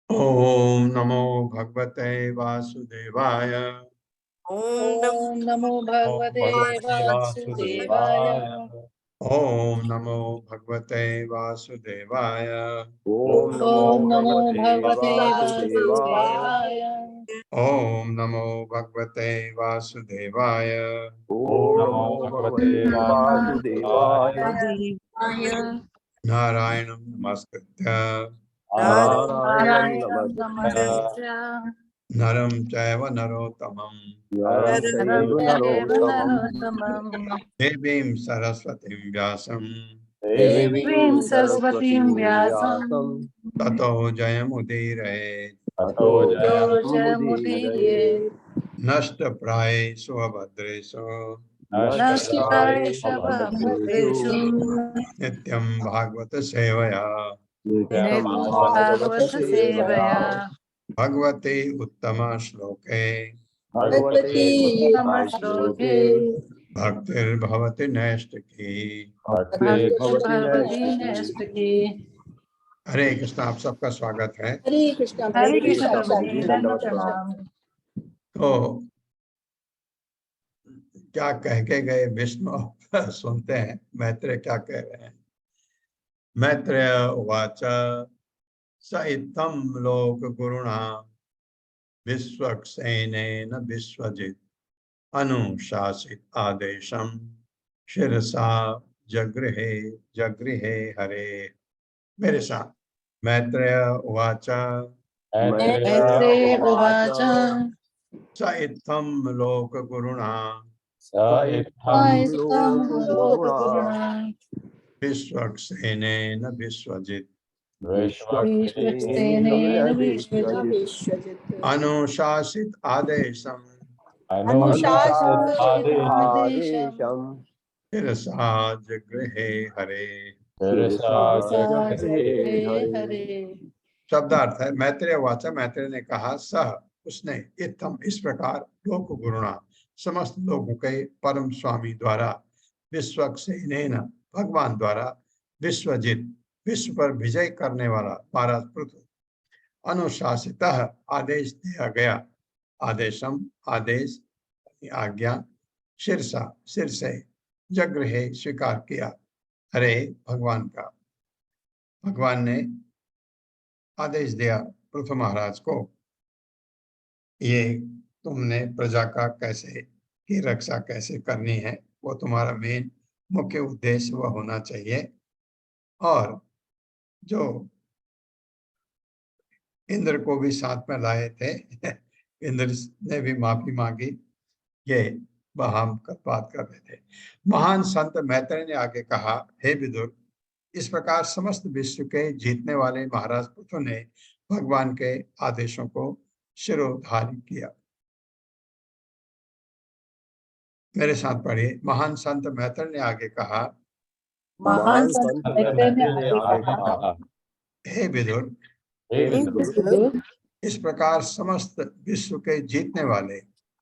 ओम नमो भगवते वासुदेवाय। ओम नमो भगवते वासुदेवाय। ओम नमो भगवते वासुदेवाय। ओम नमो भगवते वासुदेवाय। ओम नमो भगवते वासुदेवाय। ओम नमो भगवते वासुदेवाय। नारायणं नमस्कृत्य नारायणं नमस्कृत्य नरं चैव नरोत्तमं नरं चैव नरोत्तमं देवीं सरस्वतीं व्यासं देवीं सरस्वतीं व्यासं ततो जयमुदीरयेत्। ततो जयमुदीरयेत्। नष्टप्रायेषु अभद्रेषु नष्टप्रायेषु भद्रेषु नित्यं भागवत सेवया नित्यं भागवत सेवया भगवते उत्तम श्लोके भगवते उत्तम श्लोके भक्तिर्भवति नैष्ठिकी। भक्तिर्भवति नैष्ठिकी। हरे कृष्ण। आप सबका स्वागत है। हरे कृष्ण। हरे कृष्ण प्रभु जी, दंडवत प्रणाम। तो क्या कह के गए विष्णु सुनते हैं मैत्रेय क्या कह रहे हैं। मैत्रेय उवाच स इत्थं लोक गुरुणा विश्वक्सेनेन विश्वजित् अनुशासित आदेशं शिरसा जगृहे जगृहे हरे। मेरे साथ मैत्रेय उवाच मैत्रेय उवाच स इत्थं लोक गुरुणा स इत्थं इत्थं लोकगुरुणा विश्वक्सेनेन विश्वजित् विश्वक्सेनेन विश्वजित् विश्वजित् अनुशासित आदेशं अनुशासित आदेशं शिरसा जगृहे हरे। जगृहे हरे। शब्दार्थ है मैत्रेय वाचा, मैत्रेय ने कहा सह उसने इत्थम इस प्रकार लोक गुरुणा समस्त लोगों के परम स्वामी द्वारा विश्वक्सेनेन भगवान द्वारा विश्वजित विश्व पर विजय करने वाला महाराज पृथु अनुशासित आदेश दिया गया। आदेशम आदेश आज्ञा शीर्षा सिर से जगृहे स्वीकार किया हरे भगवान का। भगवान ने आदेश दिया पृथु महाराज को, ये तुमने प्रजा का कैसे की रक्षा कैसे करनी है वो तुम्हारा मेन मुख्य उद्देश्य वह होना चाहिए। और जो इंद्र को भी साथ में लाए थे इंद्र ने भी माफी मांगी, ये हम बात कर रहे थे। महान संत मैत्रेय ने आगे कहा, हे विदुर, इस प्रकार समस्त विश्व के जीतने वाले महाराज पृथु ने भगवान के आदेशों को शिरोधार्य किया। मेरे साथ पढ़िए, महान संत मैत्रेय ने आगे कहा, महान संत मैत्रेय ने आगे कहा, हे विदुर, इस प्रकार समस्त विश्व के जीतने वाले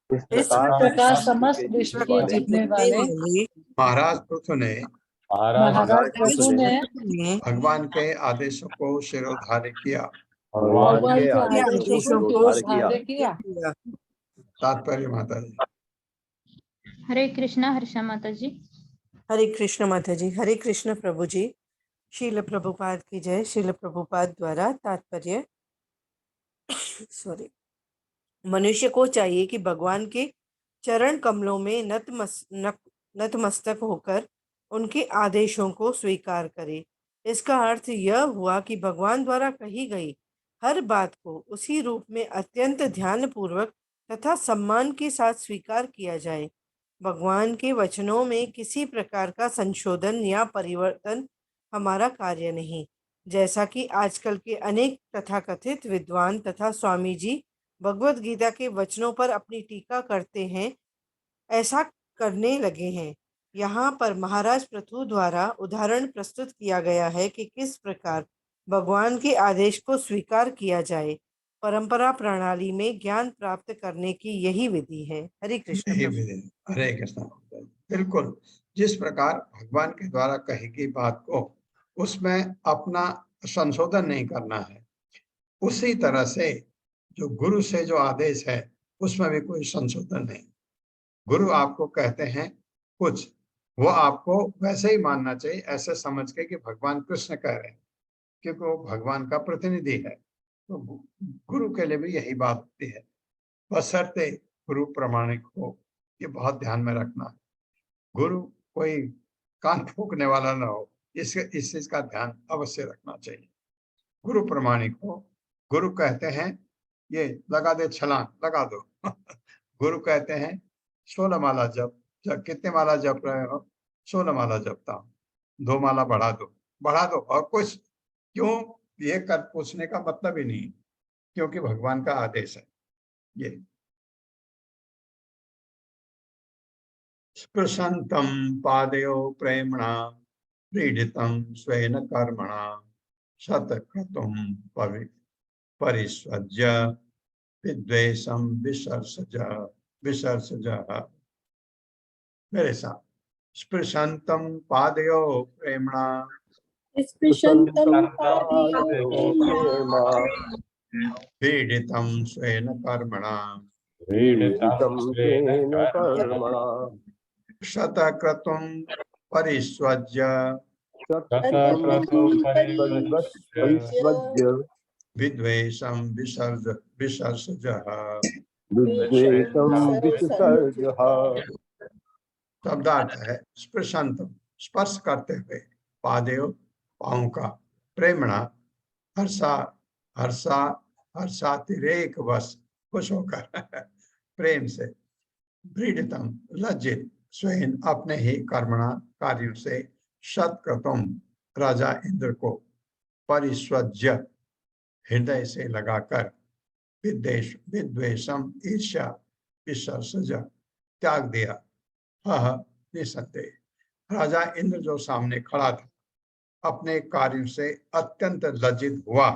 इस प्रकार समस्त विश्व के जीतने वाले महाराज पृथु ने भगवान के आदेशों को शिरोधार्य किया। भगवान के आदेशों को शिरोधार्य किया। तात्पर्य माता जी। हरे कृष्णा हर्षा माता जी। हरे कृष्ण माता जी। हरे कृष्ण प्रभु जी। शील प्रभुपाद की जय। शील प्रभुपाद द्वारा तात्पर्य मनुष्य को चाहिए कि भगवान के चरण कमलों में नतमस्तक होकर उनके आदेशों को स्वीकार करे। इसका अर्थ यह हुआ कि भगवान द्वारा कही गई हर बात को उसी रूप में अत्यंत ध्यानपूर्वक तथा सम्मान के साथ स्वीकार किया जाए। भगवान के वचनों में किसी प्रकार का संशोधन या परिवर्तन हमारा कार्य नहीं। जैसा कि आजकल के अनेक तथाकथित विद्वान तथा स्वामी जी भगवत गीता के वचनों पर अपनी टीका करते हैं, ऐसा करने लगे हैं। यहाँ पर महाराज पृथु द्वारा उदाहरण प्रस्तुत किया गया है कि किस प्रकार भगवान के आदेश को स्वीकार किया जाए। परंपरा प्रणाली में ज्ञान प्राप्त करने की यही विधि है। हरे कृष्ण। हरे कृष्ण। बिल्कुल, जिस प्रकार भगवान के द्वारा कही गई बात को उसमें अपना संशोधन नहीं करना है, उसी तरह से जो गुरु से जो आदेश है उसमें भी कोई संशोधन नहीं। गुरु आपको कहते हैं कुछ, वो आपको वैसे ही मानना चाहिए, ऐसे समझ के कि भगवान कृष्ण कह रहे हैं, क्योंकि वो भगवान का प्रतिनिधि है। तो गुरु के लिए भी यही बात होती है, बशर्ते गुरु प्रामाणिक हो। ये बहुत ध्यान में रखना है, गुरु कोई कान फूकने वाला ना हो, इस चीज का ध्यान अवश्य रखना चाहिए। गुरु प्रामाणिक हो। गुरु कहते हैं ये लगा दे छलांग, लगा दो गुरु कहते हैं 16 माला जप, कितने माला जप रहे हो? 16 माला जपता हूँ। 2 माला बढ़ा दो, बढ़ा दो। और कुछ क्यों ये कर पूछने का मतलब ही नहीं, क्योंकि भगवान का आदेश है। ये स्पृशंतम पादयो प्रेमणा क्रीडितम स्वेन कर्मणा शतक्रतुम परिस्वज्य विद्वेषम विसर्जय। मेरे साथ, स्पृशंतम पादयो प्रेमणा पीडितम स्वेन कर्मणा शतक्रतुं परिस्वज्य परिस्वज्य विद्वेषं विसर्जः। विद्वेषं विसर्जः। शब्दार्थ है स्पृशंतम, स्पर्श करते हुए, पादेव, पाँव का, प्रेमणा, हर्षा हर्षा हर्षातिरेक वश, खुश होकर प्रेम से, व्रीडितम, लज्जित, स्वयं अपने ही कर्मणा, कार्यों से, शतक्रतुम, राजा इंद्र को, परिस्वज्य, हृदय से लगाकर, विद्वेषम, ईर्ष्या, विसर्जय, त्याग दिया। हाँ, निसंदेह राजा इंद्र जो सामने खड़ा था, अपने कार्यों से अत्यंत लज्जित हुआ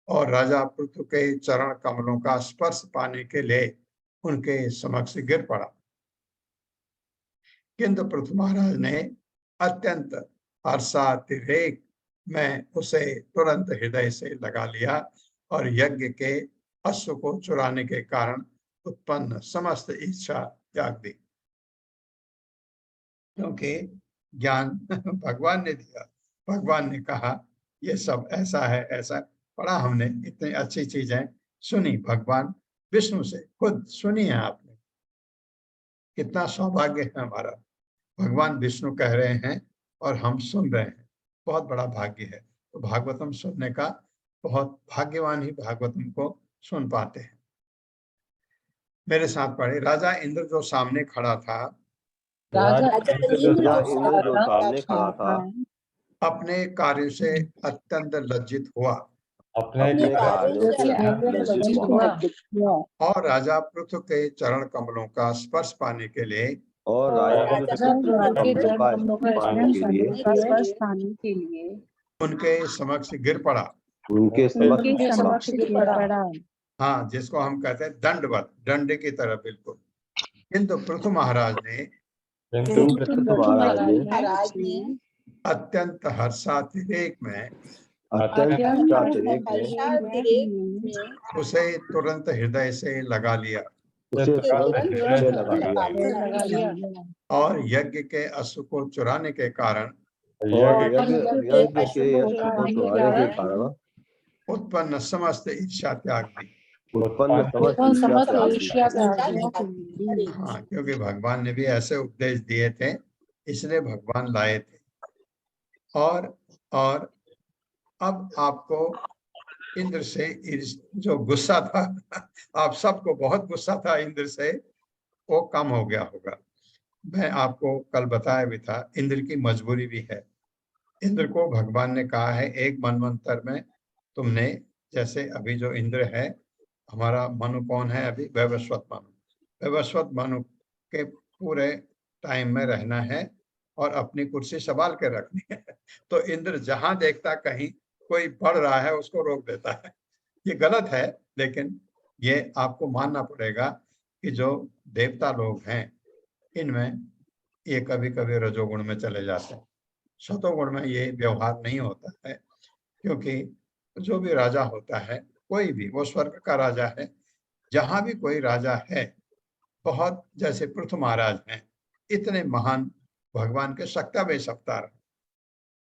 और राजा पृथु के चरण कमलों का स्पर्श पाने के लिए उनके समक्ष गिर पड़ा। किंतु पृथु महाराज ने अत्यंत हर्षातिरेक में उसे तुरंत हृदय से लगा लिया और यज्ञ के अश्व को चुराने के कारण उत्पन्न समस्त इच्छा त्याग दी। क्योंकि ज्ञान भगवान ने दिया, भगवान ने कहा ये सब ऐसा है, ऐसा पढ़ा हमने, इतनी अच्छी चीजें सुनी भगवान विष्णु से, खुद सुनी है आपने। कितना सौभाग्य है हमारा, भगवान विष्णु कह रहे हैं और हम सुन रहे हैं, बहुत बड़ा भाग्य है। तो भागवतम सुनने का बहुत भाग्यवान ही भागवतम को सुन पाते हैं। मेरे साथ पढ़े, राजा इंद्र जो सामने खड़ा था, राजा इंद्र जो सामने खड़ा था, अपने कार्य से अत्यंत लज्जित हुआ अपने कार्यों से लज्जित हुआ और राजा पृथु के चरण कमलों का स्पर्श पाने के लिए, और राजा कमलों का स्पर्श पाने के लिए उनके समक्ष गिर पड़ा। उनके समक्ष गिर पड़ा। हाँ, जिसको हम कहते हैं दंडवत, डंडे की तरह बिल्कुल। किंतु पृथु महाराज ने अत्यंत हर्षातिरेक में उसे तुरंत हृदय से लगा लिया और यज्ञ के अश्व को चुराने के कारण उत्पन्न समस्त इच्छा त्याग दी। हाँ, क्योंकि भगवान ने भी ऐसे उपदेश दिए थे, इसलिए भगवान लाए थे। और अब आपको इंद्र से जो गुस्सा था, आप सबको बहुत गुस्सा था इंद्र से, वो कम हो गया होगा। मैं आपको कल बताया भी था, इंद्र की मजबूरी भी है। इंद्र को भगवान ने कहा है, एक मनवंतर में तुमने, जैसे अभी जो इंद्र है, हमारा मनु कौन है अभी, वैवस्वत मनु, वैवस्वत मनु के पूरे टाइम में रहना है और अपनी कुर्सी संभाल के रखनी है। तो इंद्र जहां देखता कहीं कोई बढ़ रहा है उसको रोक देता है। ये गलत है, लेकिन ये आपको मानना पड़ेगा कि जो देवता लोग हैं, इनमें ये कभी कभी रजोगुण में चले जाते हैं, सतोगुण में ये व्यवहार नहीं होता है। क्योंकि जो भी राजा होता है, कोई भी, वो स्वर्ग का राजा है, जहां भी कोई राजा है, बहुत, जैसे पृथु महाराज हैं, इतने महान भगवान के सकता वे सप्तार,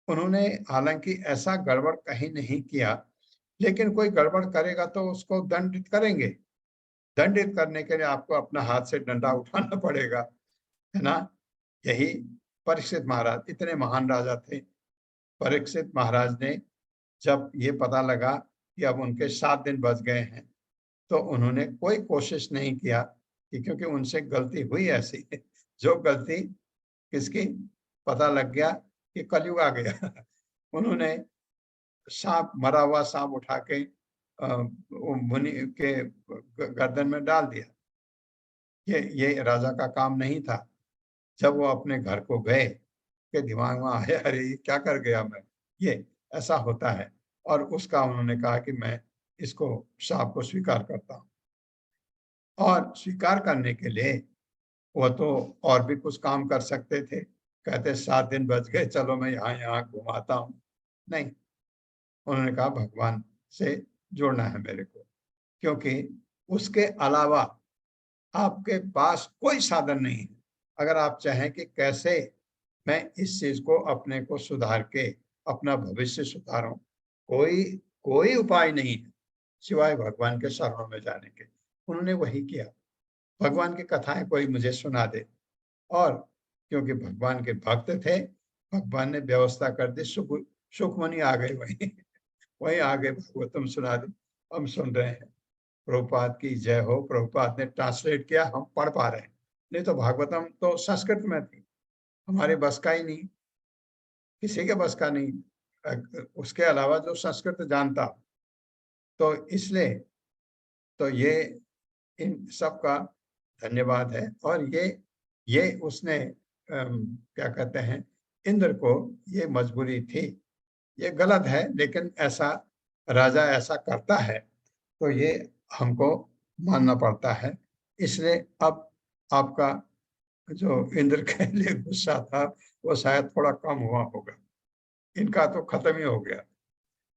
उन्होंने हालांकि ऐसा गड़बड़ कहीं नहीं किया, लेकिन कोई गड़बड़ करेगा तो उसको दंडित करेंगे। दंडित करने के लिए आपको अपना हाथ से डंडा उठाना पड़ेगा, है ना। यही परीक्षित महाराज, इतने महान राजा थे, परीक्षित महाराज ने जब ये पता लगा कि अब उनके 7 दिन बच गए हैं, तो उन्होंने कोई कोशिश नहीं किया कि, क्योंकि उनसे गलती हुई ऐसी जो गलती किसकी, पता लग गया कि कलयुग आ गया। उन्होंने सांप, मरा हुआ सांप उठा के मुनि के गर्दन में डाल दिया। ये राजा का काम नहीं था। जब वो अपने घर को गए, के दिमाग में आया, अरे क्या कर गया मैं, ये ऐसा होता है। और उसका उन्होंने कहा कि मैं इसको, सांप को स्वीकार करता हूँ। और स्वीकार करने के लिए वो तो और भी कुछ काम कर सकते थे, कहते 7 दिन बच गए, चलो मैं यहाँ घुमाता हूँ, नहीं, उन्होंने कहा भगवान से जोड़ना है मेरे को, क्योंकि उसके अलावा आपके पास कोई साधन नहीं है। अगर आप चाहें कि कैसे मैं इस चीज को अपने को सुधार के अपना भविष्य सुधारूं, कोई कोई उपाय नहीं है सिवाय भगवान के शरणों में जाने के। उन्होंने वही किया। भगवान की कथाएं कोई मुझे सुना दे, और क्योंकि भगवान के भक्त थे, भगवान ने व्यवस्था कर दी। सुखमणि आ गए वहीं वहीं आ गए, भागवतम सुना दी, हम सुन रहे हैं। प्रभुपाद की जय हो। प्रभुपाद ने ट्रांसलेट किया, हम पढ़ पा रहे हैं। नहीं तो भागवतम तो संस्कृत में थी, हमारे बस का ही नहीं, किसी के बस का नहीं, उसके अलावा जो संस्कृत जानता। तो इसलिए तो ये इन सब का धन्यवाद है। और ये उसने क्या कहते हैं, इंद्र को ये मजबूरी थी। ये गलत है, लेकिन ऐसा राजा ऐसा करता है तो ये हमको मानना पड़ता है। इसलिए अब आपका जो इंद्र के लिए गुस्सा था वो शायद थोड़ा कम हुआ होगा। इनका तो खत्म ही हो गया।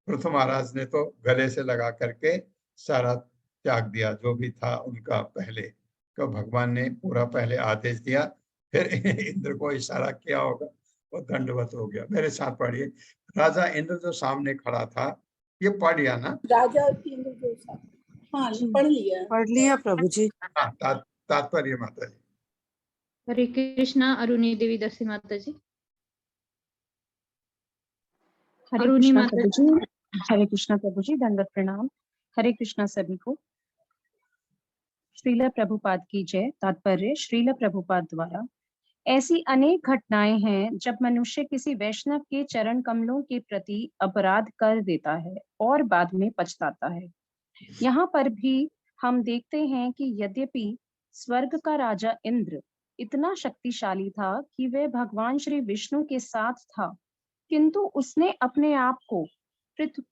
पृथु महाराज ने तो गले से लगा करके सारा त्याग दिया जो भी था उनका पहले। तो भगवान ने पूरा पहले आदेश दिया, फिर इंद्र को इशारा किया होगा, वो दंडवत हो गया। मेरे साथ पढ़िए, राजा इंद्र जो सामने खड़ा था, ये पढ़ लिया ना? राजा इंद्र जो था, हाँ पढ़ लिया प्रभु जी। हाँ, तात्पर्य माता जी। हरे कृष्णा अरुणी देवी दसी माता जी। हरे अरुणी कृष्णा माता प्रभु जी। हरे कृष्णा प्रभु जी, दंडवत प्रणाम। हरे कृष्णा सभी को। श्रील प्रभुपाद की जय। तात्पर्य, श्रील प्रभुपाद द्वारा ऐसी अनेक घटनाएं हैं जब मनुष्य किसी वैष्णव के चरण कमलों के प्रति अपराध कर देता है और बाद में पछताता है। यहाँ पर भी हम देखते हैं कि यद्यपि स्वर्ग का राजा इंद्र इतना शक्तिशाली था कि वह भगवान श्री विष्णु के साथ था, किंतु उसने अपने आप को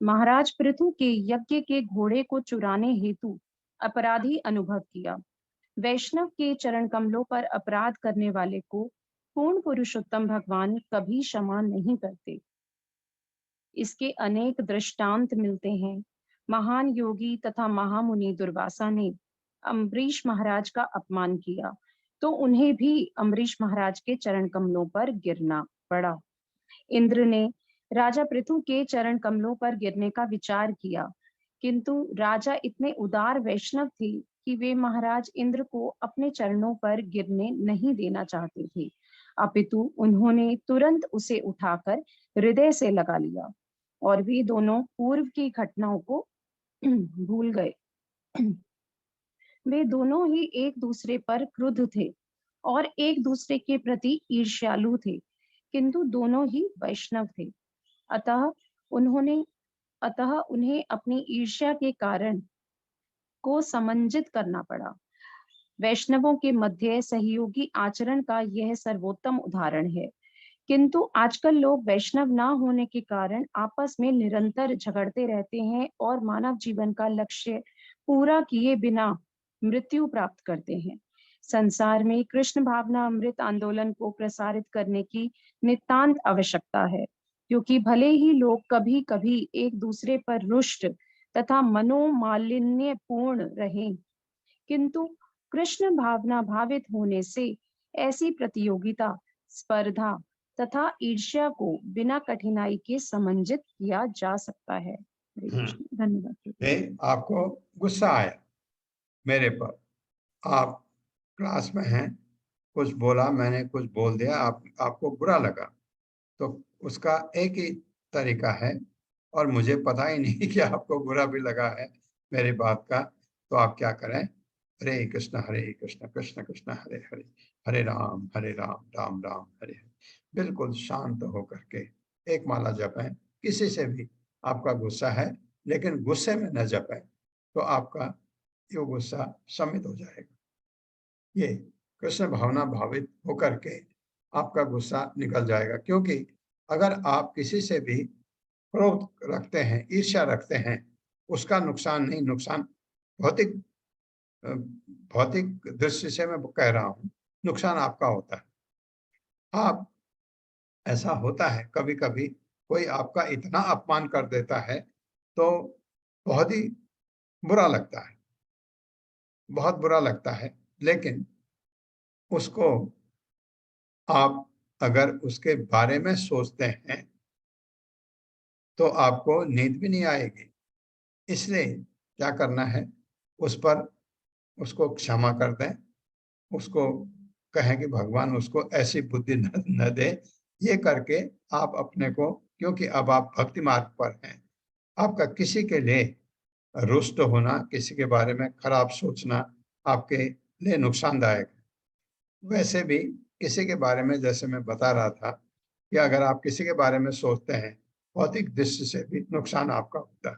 महाराज पृथु के यज्ञ के घोड़े को चुराने हेतु अपराधी अनुभव किया। वैष्णव के चरण कमलों पर अपराध करने वाले को पूर्ण पुरुषोत्तम भगवान कभी क्षमा नहीं करते। इसके अनेक दृष्टांत मिलते हैं। महान योगी तथा महामुनि दुर्वासा ने अम्बरीश महाराज का अपमान किया तो उन्हें भी अम्बरीश महाराज के चरण कमलों पर गिरना पड़ा। इंद्र ने राजा पृथु के चरण कमलों पर गिरने का विचार किया, किंतु राजा इतने उदार वैष्णव थे कि वे महाराज इंद्र को अपने चरणों पर गिरने नहीं देना चाहते थे, अपितु उन्होंने तुरंत उसे उठाकर हृदय से लगा लिया और वे दोनों पूर्व की घटनाओं को भूल गए। वे दोनों ही एक दूसरे पर क्रुद्ध थे और एक दूसरे के प्रति ईर्ष्यालु थे, किंतु दोनों ही वैष्णव थे। अतः उन्हें अपनी ईर्ष्या के कारण को समंजित करना पड़ा। वैष्णवों के मध्य सहयोगी आचरण का यह सर्वोत्तम उदाहरण है, किंतु आजकल लोग वैष्णव ना होने के कारण आपस में निरंतर झगड़ते रहते हैं और मानव जीवन का लक्ष्य पूरा किए बिना मृत्यु प्राप्त करते हैं। संसार में कृष्ण भावना अमृत आंदोलन को प्रसारित करने की नितांत आवश्यकता है, क्योंकि भले ही लोग कभी कभी एक दूसरे पर रुष्ट तथा मनोमालिन्य पूर्ण रहें, किंतु कृष्ण भावना भावित होने से ऐसी प्रतियोगिता, स्पर्धा तथा ईर्ष्या को बिना कठिनाई के समंजित किया जा सकता है। धन्यवाद। आपको गुस्सा आया मेरे पर, आप क्लास में हैं, कुछ बोला, मैंने कुछ बोल दिया, आपको बुरा लगा, तो उसका एक ही तरीका है, और मुझे पता ही नहीं कि आपको बुरा भी लगा है मेरी बात का। तो आप क्या करें, हरे कृष्ण कृष्ण कृष्ण हरे हरे, हरे राम राम राम हरे हरे, बिल्कुल शांत होकर के एक माला जपें। किसी से भी आपका गुस्सा है, लेकिन गुस्से में न जपें, तो आपका ये गुस्सा शमित हो जाएगा। ये कृष्ण भावना भावित होकर के आपका गुस्सा निकल जाएगा। क्योंकि अगर आप किसी से भी क्रोध रखते हैं, ईर्ष्या रखते हैं, उसका नुकसान नहीं, नुकसान भौतिक दृष्टि से मैं कह रहा हूं, नुकसान आपका होता है। आप ऐसा होता है कभी कभी, कोई आपका इतना अपमान कर देता है तो बहुत ही बुरा लगता है, बहुत बुरा लगता है, लेकिन उसको आप अगर उसके बारे में सोचते हैं तो आपको नींद भी नहीं आएगी। इसलिए क्या करना है, उस पर उसको क्षमा कर दें, उसको कहें कि भगवान उसको ऐसी बुद्धि न दे। ये करके आप अपने को, क्योंकि अब आप भक्ति मार्ग पर हैं, आपका किसी के लिए रुष्ट होना, किसी के बारे में खराब सोचना आपके लिए नुकसानदायक है। वैसे भी किसी के बारे में, जैसे मैं बता रहा था कि अगर आप किसी के बारे में सोचते हैं, भौतिक दृष्टि से भी नुकसान आपका होता है।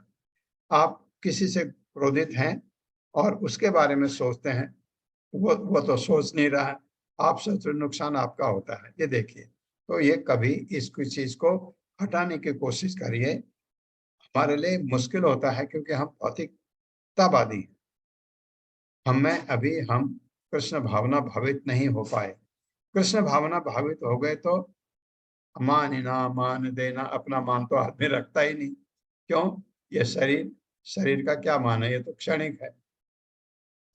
आप किसी से क्रोधित हैं और उसके बारे में सोचते हैं, वो तो सोच नहीं रहा है, आप सोच रहे, नुकसान आपका होता है। ये देखिए, तो ये कभी इस चीज को हटाने की कोशिश करिए। हमारे लिए मुश्किल होता है क्योंकि हम भौतिकतावादी हैं। हम कृष्ण भावना भावित नहीं हो पाए। कृष्ण भावना भावित हो गए तो मान ना मान देना, अपना मान तो आदमी रखता ही नहीं। क्यों? ये शरीर का क्या मान है, ये तो क्षणिक है।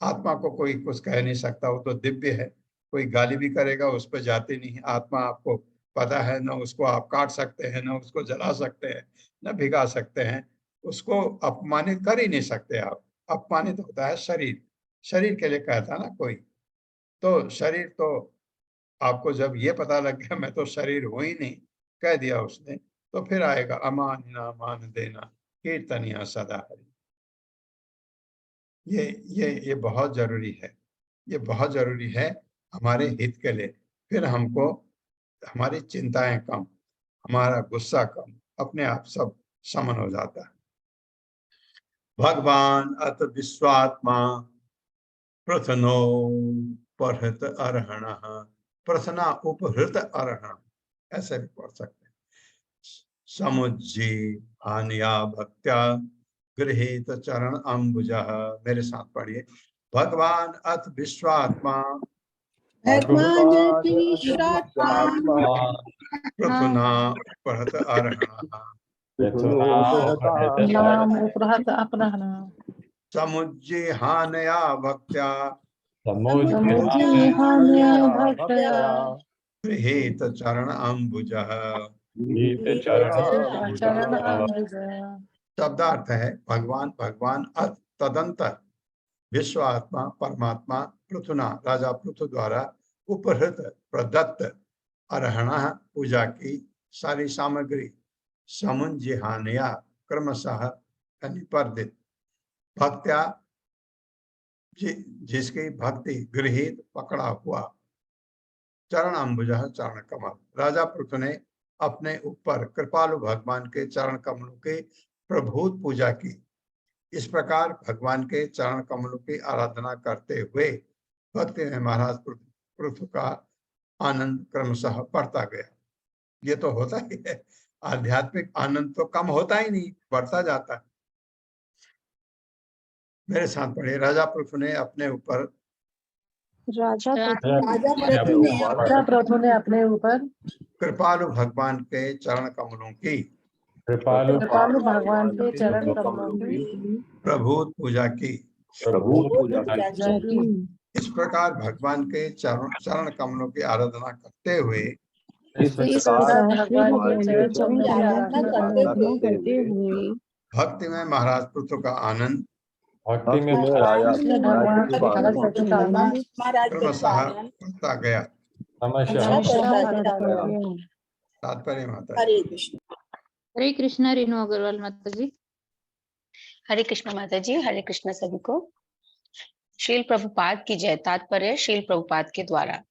आत्मा को कोई कुछ कह नहीं सकता, वो तो दिव्य है। कोई गाली भी करेगा उस पर जाती नहीं। आत्मा आपको पता है, न उसको आप काट सकते हैं, न उसको जला सकते हैं, न भिगा सकते हैं। उसको अपमानित कर ही नहीं सकते आप। अपमानित होता है शरीर। शरीर के लिए कहता ना कोई, तो शरीर तो आपको जब ये पता लग गया मैं तो शरीर हूं ही नहीं, कह दिया उसने, तो फिर आएगा अमान ना मान देना, कीर्तनिया सदा हरि। ये बहुत जरूरी है। ये बहुत जरूरी है हमारे हित के लिए। फिर हमको हमारी चिंताएं कम, हमारा गुस्सा कम, अपने आप सब समन हो जाता है। भगवान अत विश्वात्मा प्रथनो परहत अर्हण, प्रथना उपहृत अर्हण, ऐसे भी पढ़ सकते हैं। समुज्जी हानिया भक्त्या गृहीत चरण अंबुजा। मेरे साथ पढ़िए। भगवान अथ विश्वात्मा भगवान अति विश्वात्मा पृथुना उपहृत अर्हण, नाम उपहत अपरहना समुज्जी हानया भक्त्या समुज्जीहान्या भक्तया गृहीत चरण अंबुजा। चरण अंबुजा। शब्दार्थ है, भगवान भगवान अर्थ तदंतर विश्वात्मा परमात्मा पृथुना राजा पृथु द्वारा उपहृत प्रदत्त अर्हण पूजा की सारी सामग्री समुज्जिहानया क्रमशः निपर्दित भक्त्या जिसकी भक्ति गृहीत पकड़ा हुआ चरण अंबुज चरण कमल। राजा पृथु ने अपने ऊपर कृपालु भगवान के चरण कमलों की प्रभूत पूजा की। इस प्रकार भगवान के चरण कमलों की आराधना करते हुए भक्ति में महाराज पृथु का आनंद क्रमशः बढ़ता गया। ये तो होता ही है, आध्यात्मिक आनंद तो कम होता ही नहीं, बढ़ता जाता है। मेरे साथ पढ़िए। राजा पृथु ने अपने ऊपर राजा प्रभु ने अपने ऊपर कृपालु भगवान के चरण कमलों की कृपालु भगवान के चरण कमलों की प्रभूत पूजा की। पूजा की। इस प्रकार भगवान के चरण कमलों की आराधना करते हुए इस प्रकार भगवान के चरण कमलों की आराधना करते हुए भक्ति में महाराज पृथु का आनंद भक्ति में भगवान के महाराज पृथु का आनंद क्रमशः बढ़ता गया। तात्पर्य माता हरे कृष्ण। हरे कृष्णा। रेणु अग्रवाल माता जी। हरे कृष्ण माता जी। हरे कृष्ण सभी को। श्रील प्रभुपाद की जय। तात्पर्य श्रील प्रभुपाद के द्वारा।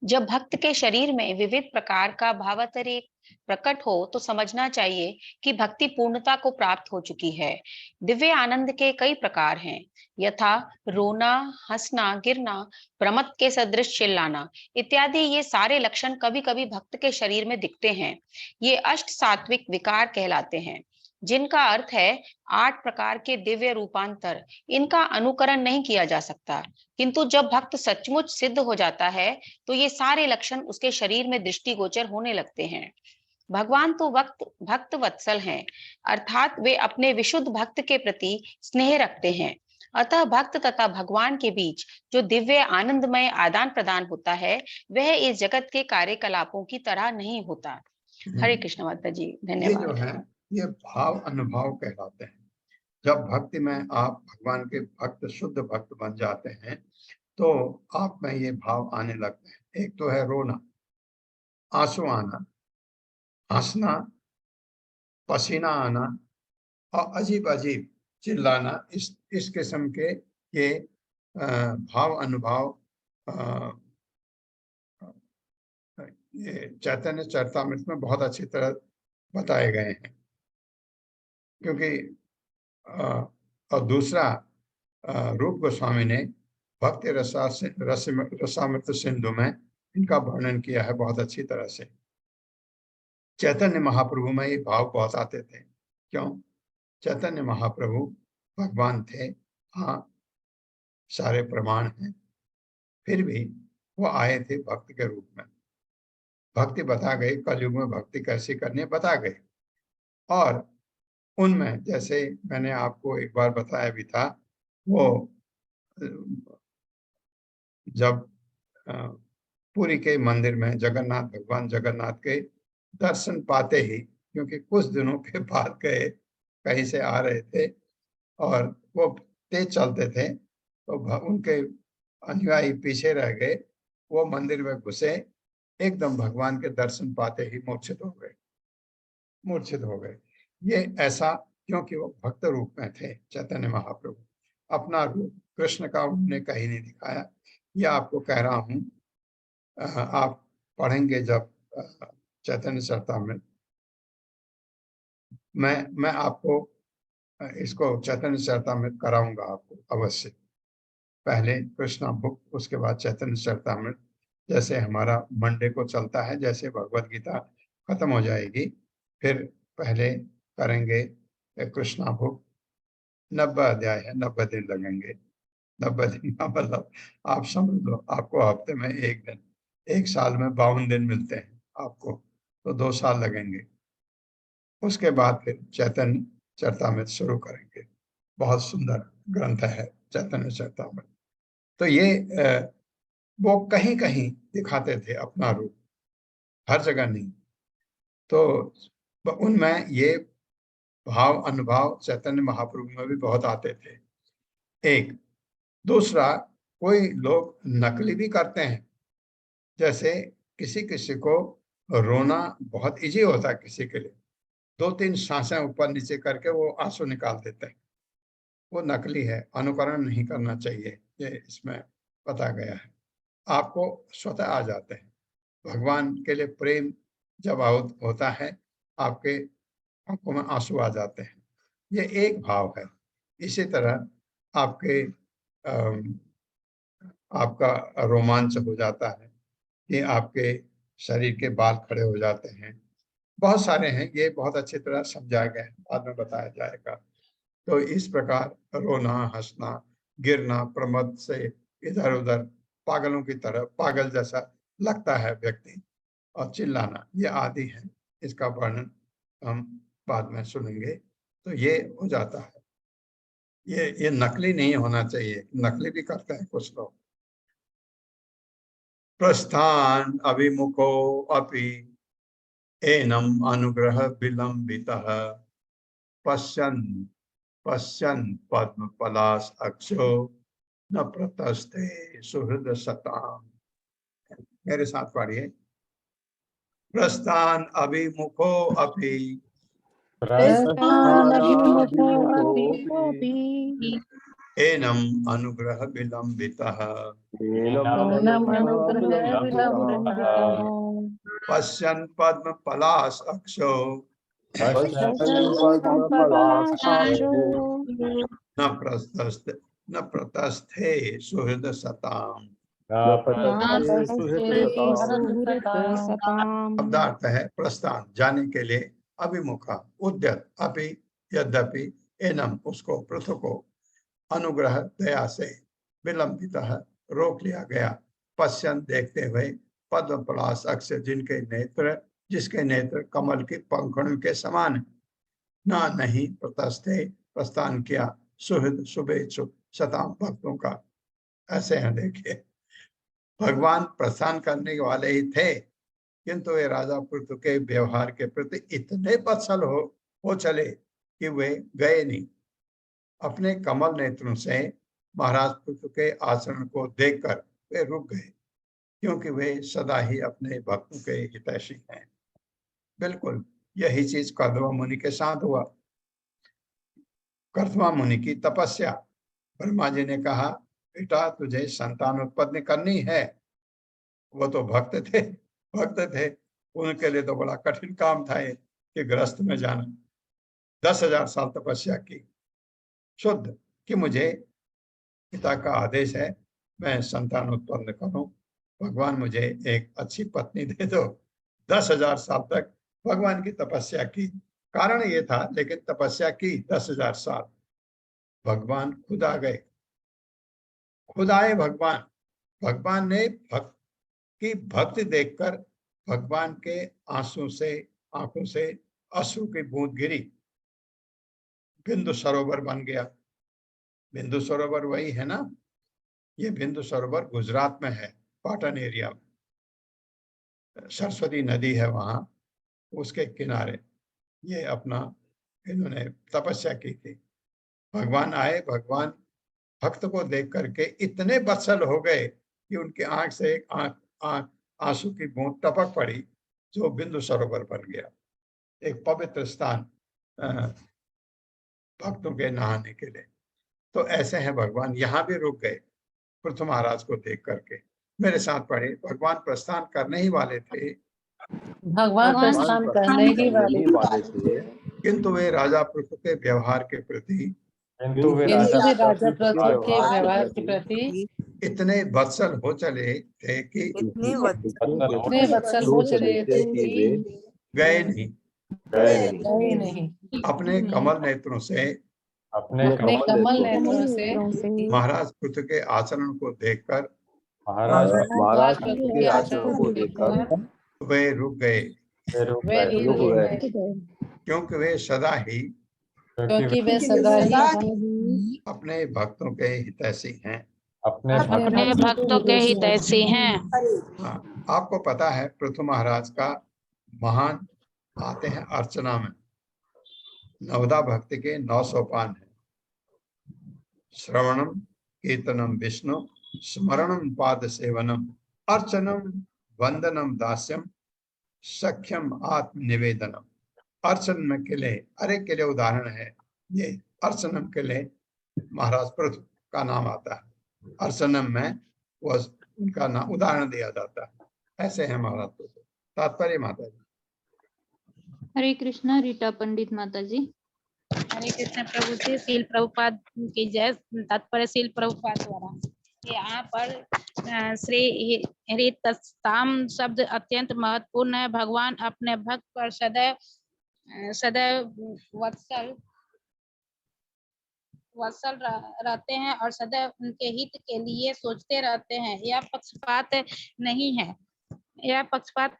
जब भक्त के शरीर में विविध प्रकार का भावातिरेक प्रकट हो तो समझना चाहिए कि भक्ति पूर्णता को प्राप्त हो चुकी है। दिव्य आनंद के कई प्रकार हैं, यथा रोना, हंसना, गिरना, प्रमत्त के सदृश चिल्लाना इत्यादि। ये सारे लक्षण कभी कभी भक्त के शरीर में दिखते हैं। ये अष्ट सात्विक विकार कहलाते हैं, जिनका अर्थ है 8 प्रकार के दिव्य रूपांतर। इनका अनुकरण नहीं किया जा सकता, किंतु जब भक्त सचमुच सिद्ध हो जाता है तो ये सारे लक्षण उसके शरीर में दृष्टिगोचर होने लगते हैं। भगवान तो भक्त वत्सल हैं, अर्थात वे अपने विशुद्ध भक्त के प्रति स्नेह रखते हैं। अतः भक्त तथा भगवान के बीच जो दिव्य आनंदमय आदान प्रदान होता है वह इस जगत के कार्यकलापों की तरह नहीं होता। हरे कृष्ण माता जी, ये धन्यवाद। जो है ये भाव अनुभव कहलाते हैं। जब भक्ति में आप भगवान के भक्त, शुद्ध भक्त बन जाते हैं तो आप में ये भाव आने लगते हैं। एक तो है रोना, आंसू आना, हंसना, पसीना आना और अजीब अजीब चिल्लाना, इस किस्म के ये भाव अनुभव ये चैतन्य चरितामृत में बहुत अच्छी तरह बताए गए हैं। क्योंकि और दूसरा रूप गोस्वामी ने भक्ति रसामृत सिंधु में इनका वर्णन किया है बहुत अच्छी तरह से। चैतन्य महाप्रभु में ये भाव बहुत आते थे। क्यों? चैतन्य महाप्रभु भगवान थे, हाँ, सारे प्रमाण हैं, फिर भी वो आए थे भक्त के रूप में। भक्ति बता गए, कलयुग में भक्ति कैसे करनी बता गए। और उनमें जैसे मैंने आपको एक बार बताया भी था, वो जब पुरी के मंदिर में जगन्नाथ, भगवान जगन्नाथ के दर्शन पाते ही, क्योंकि कुछ दिनों के बाद गए, कहीं से आ रहे थे और वो तेज चलते थे, तो उनके अनुयायी पीछे रह गए। वो मंदिर में घुसे, एकदम भगवान के दर्शन पाते ही मूर्छित हो गए। ये ऐसा क्योंकि वो भक्त रूप में थे चैतन्य महाप्रभु। अपना रूप कृष्ण का उन्होंने कहीं नहीं दिखाया। ये आपको कह रहा हूँ, आप पढ़ेंगे जब चैतन्य चरितामृत, मैं आपको इसको चैतन्य चरितामृत कराऊंगा आपको अवश्य। पहले कृष्णा बुक, उसके बाद चैतन्य चरितामृत। जैसे हमारा मंडे को चलता है, जैसे भगवत गीता खत्म हो जाएगी, फिर पहले करेंगे कृष्णा बुक। 90 अध्याय है, 90 दिन लगेंगे। 90 दिन का मतलब आप समझ लो, आपको हफ्ते में एक दिन, एक साल में 52 दिन मिलते हैं आपको, तो 2 साल लगेंगे। उसके बाद फिर चैतन्य चरितामृत शुरू करेंगे। बहुत सुंदर ग्रंथ है चैतन्य चरितामृत। तो ये वो कहीं कहीं दिखाते थे अपना रूप, हर जगह नहीं। तो उनमें ये भाव अनुभव चैतन्य महाप्रभु में भी बहुत आते थे। एक दूसरा, कोई लोग नकली भी करते हैं। जैसे किसी किसी को रोना बहुत इजी होता है, किसी के लिए 2-3 सांसें ऊपर नीचे करके वो आंसू निकाल देते हैं, वो नकली है, अनुकरण नहीं करना चाहिए, ये इसमें बता गया है। आपको स्वतः आ जाते हैं। भगवान के लिए प्रेम जब होता है, आपके आंखों में आंसू आ जाते हैं। ये एक भाव है। इसी तरह आपका रोमांच हो जाता है कि आपके शरीर के बाल खड़े हो जाते हैं। बहुत सारे हैं, ये बहुत अच्छी तरह समझाया गया है, बाद में बताया जाएगा। तो इस प्रकार रोना, हंसना, गिरना, प्रमद से इधर उधर पागलों की तरह, पागल जैसा लगता है व्यक्ति, और चिल्लाना, ये आदि है। इसका वर्णन हम बाद में सुनेंगे। तो ये हो जाता है। ये नकली नहीं होना चाहिए, नकली भी करते हैं कुछ लोग। प्रस्थान अभिमुखो अपि एनम अनुग्रह विलंबितः पश्यन् पद्म पलाश अक्षो न प्रतस्ते सुहृद सताम। मेरे साथ पढ़िए। प्रस्थान अभिमुखो अपि एनम अनुग्रह विलंबितः पश्यन् पद्म पलाश अक्षो न प्रतस्थे सुहृद सताम। शब्दार्थ है प्रस्थान, जाने के लिए, अभिमुखा उद्यत, अपि यद्यपि, एनम उसको, पृथु को, अनुग्रह दया से, विलंबित रोक लिया गया, पश्यन देखते हुए, पद्म पलाश अक्ष जिसके नेत्र कमल की पंखुड़ियों के समान है, ना नहीं प्रतस्थे प्रस्थान किया, सुहृद शुभेच्छुक शताम भक्तों का। ऐसे हैं देखिए, भगवान प्रस्थान करने वाले ही थे, किंतु वे राजा पृथु के व्यवहार के प्रति इतने वत्सल हो चले कि वे गए नहीं। अपने कमल नेत्रों से महाराज पृथु के आचरण को देखकर वे रुक गए, क्योंकि वे सदा ही अपने भक्तों के हितैषी हैं। बिल्कुल यही चीज कर्दमा मुनि के साथ हुआ। कर्दमा मुनि की तपस्या, ब्रह्मा जी ने कहा बेटा तुझे संतान उत्पन्न करनी है। वो तो भक्त थे, उनके लिए तो बड़ा कठिन काम था ये कि गृहस्थ में जाना। 10,000 साल तपस्या की शुद्ध कि मुझे पिता का आदेश है मैं संतान उत्पन्न करूं, भगवान मुझे एक अच्छी पत्नी दे दो। 10,000 साल तक भगवान की तपस्या की। कारण ये था, लेकिन तपस्या की 10,000 साल। भगवान खुद आ गए, खुद आए भगवान। भगवान ने भक्त की भक्ति देखकर भगवान के आंखों से अश्रु की बूंद गिरी, बिंदु सरोवर बन गया। बिंदु सरोवर वही है ना, ये बिंदु सरोवर गुजरात में है, पाटन एरिया में। सरस्वती नदी है वहां, उसके किनारे ये अपना इन्होंने तपस्या की थी। भगवान आए, भगवान भक्त को देख करके इतने वत्सल हो गए कि उनके आंख से एक आंसू की बूंद टपक पड़ी, जो बिंदु सरोवर बन गया, एक पवित्र स्थान भक्तों के नहाने के लिए। तो ऐसे हैं भगवान, यहाँ भी रुक गए पृथु महाराज को देख करके। मेरे साथ पढ़े, भगवान प्रस्थान करने ही वाले थे, भगवान प्रस्थान करने ही वाले थे, किंतु वे राजा पृथु के व्यवहार के प्रति किंतु वे राजा पृथु के व्यवहार के प्रति इतने वत्सल हो चले थे कि इतने इतने वत्सल हो चले थे कि गए नहीं। गए नहीं। अपने कमल नेत्रों से अपने कमल नेत्रों से महाराज पृथु के आचरण को देखकर महाराज पृथु के आचरण को देखकर वे रुक गए, वे रुक गए, क्योंकि वे सदा ही अपने भक्तों के हितैषी हैं। अपने भक्तों के हितैषी हैं। हाँ, आपको पता है पृथु महाराज का महान आते हैं अर्चना में। नवदा भक्ति के 9 सोपान है। श्रवणम कीर्तनम विष्णु, स्मरणम पाद सेवनम, अर्चनम वंदनम दास्यम, सख्यम आत्म निवेदनम। अर्चन में के लिए, अरे के लिए उदाहरण है ये। अर्चनम के लिए महाराज पृथु का नाम आता है, अर्चनम में वो उनका नाम उदाहरण दिया जाता है। ऐसे है महाराज पृथु। तात्पर्य माता जी। हरे कृष्णा। रीटा पंडित माता जी। हरे कृष्ण प्रभु जी। शील प्रभुपाद की जय। तात्पर्य शील प्रभुपाद द्वारा। यहाँ पर श्री हरितस्ताम शब्द अत्यंत महत्वपूर्ण है। भगवान अपने भक्त पर सदैव वत्सल रहते हैं और सदैव उनके हित के लिए सोचते रहते हैं। यह पक्षपात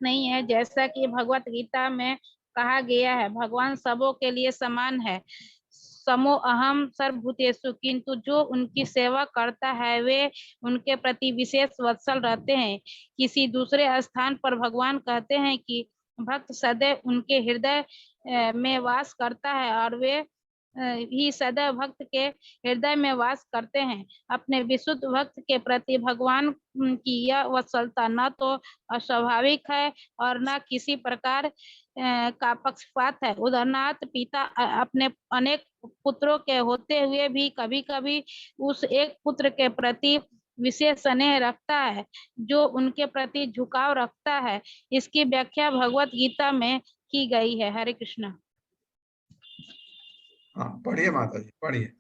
नहीं है, जैसा कि भगवत गीता में कहा गया है। भगवान सबों के लिए समान है। समो अहम सर्वभूतेषु, किंतु जो उनकी सेवा करता है वे उनके प्रति विशेष वत्सल रहते हैं। किसी दूसरे स्थान पर भगवान कहते हैं कि भक्त सदैव उनके हृदय में वास करता है और वे ही सदैव भक्त के हृदय में वास करते हैं। अपने विशुद्ध भक्त के प्रति भगवान की यह वत्सलता न तो अस्वाभाविक है और न किसी प्रकार का पक्षपात है। उदाहरणार्थ, पिता अपने अनेक पुत्रों के होते हुए भी कभी कभी उस एक पुत्र के प्रति विशेष स्नेह रखता है जो उनके प्रति झुकाव रखता है। इसकी व्याख्या भगवत गीता में की गई है। हरे कृष्णा। हाँ, पढ़िए माता जी, पढ़िए।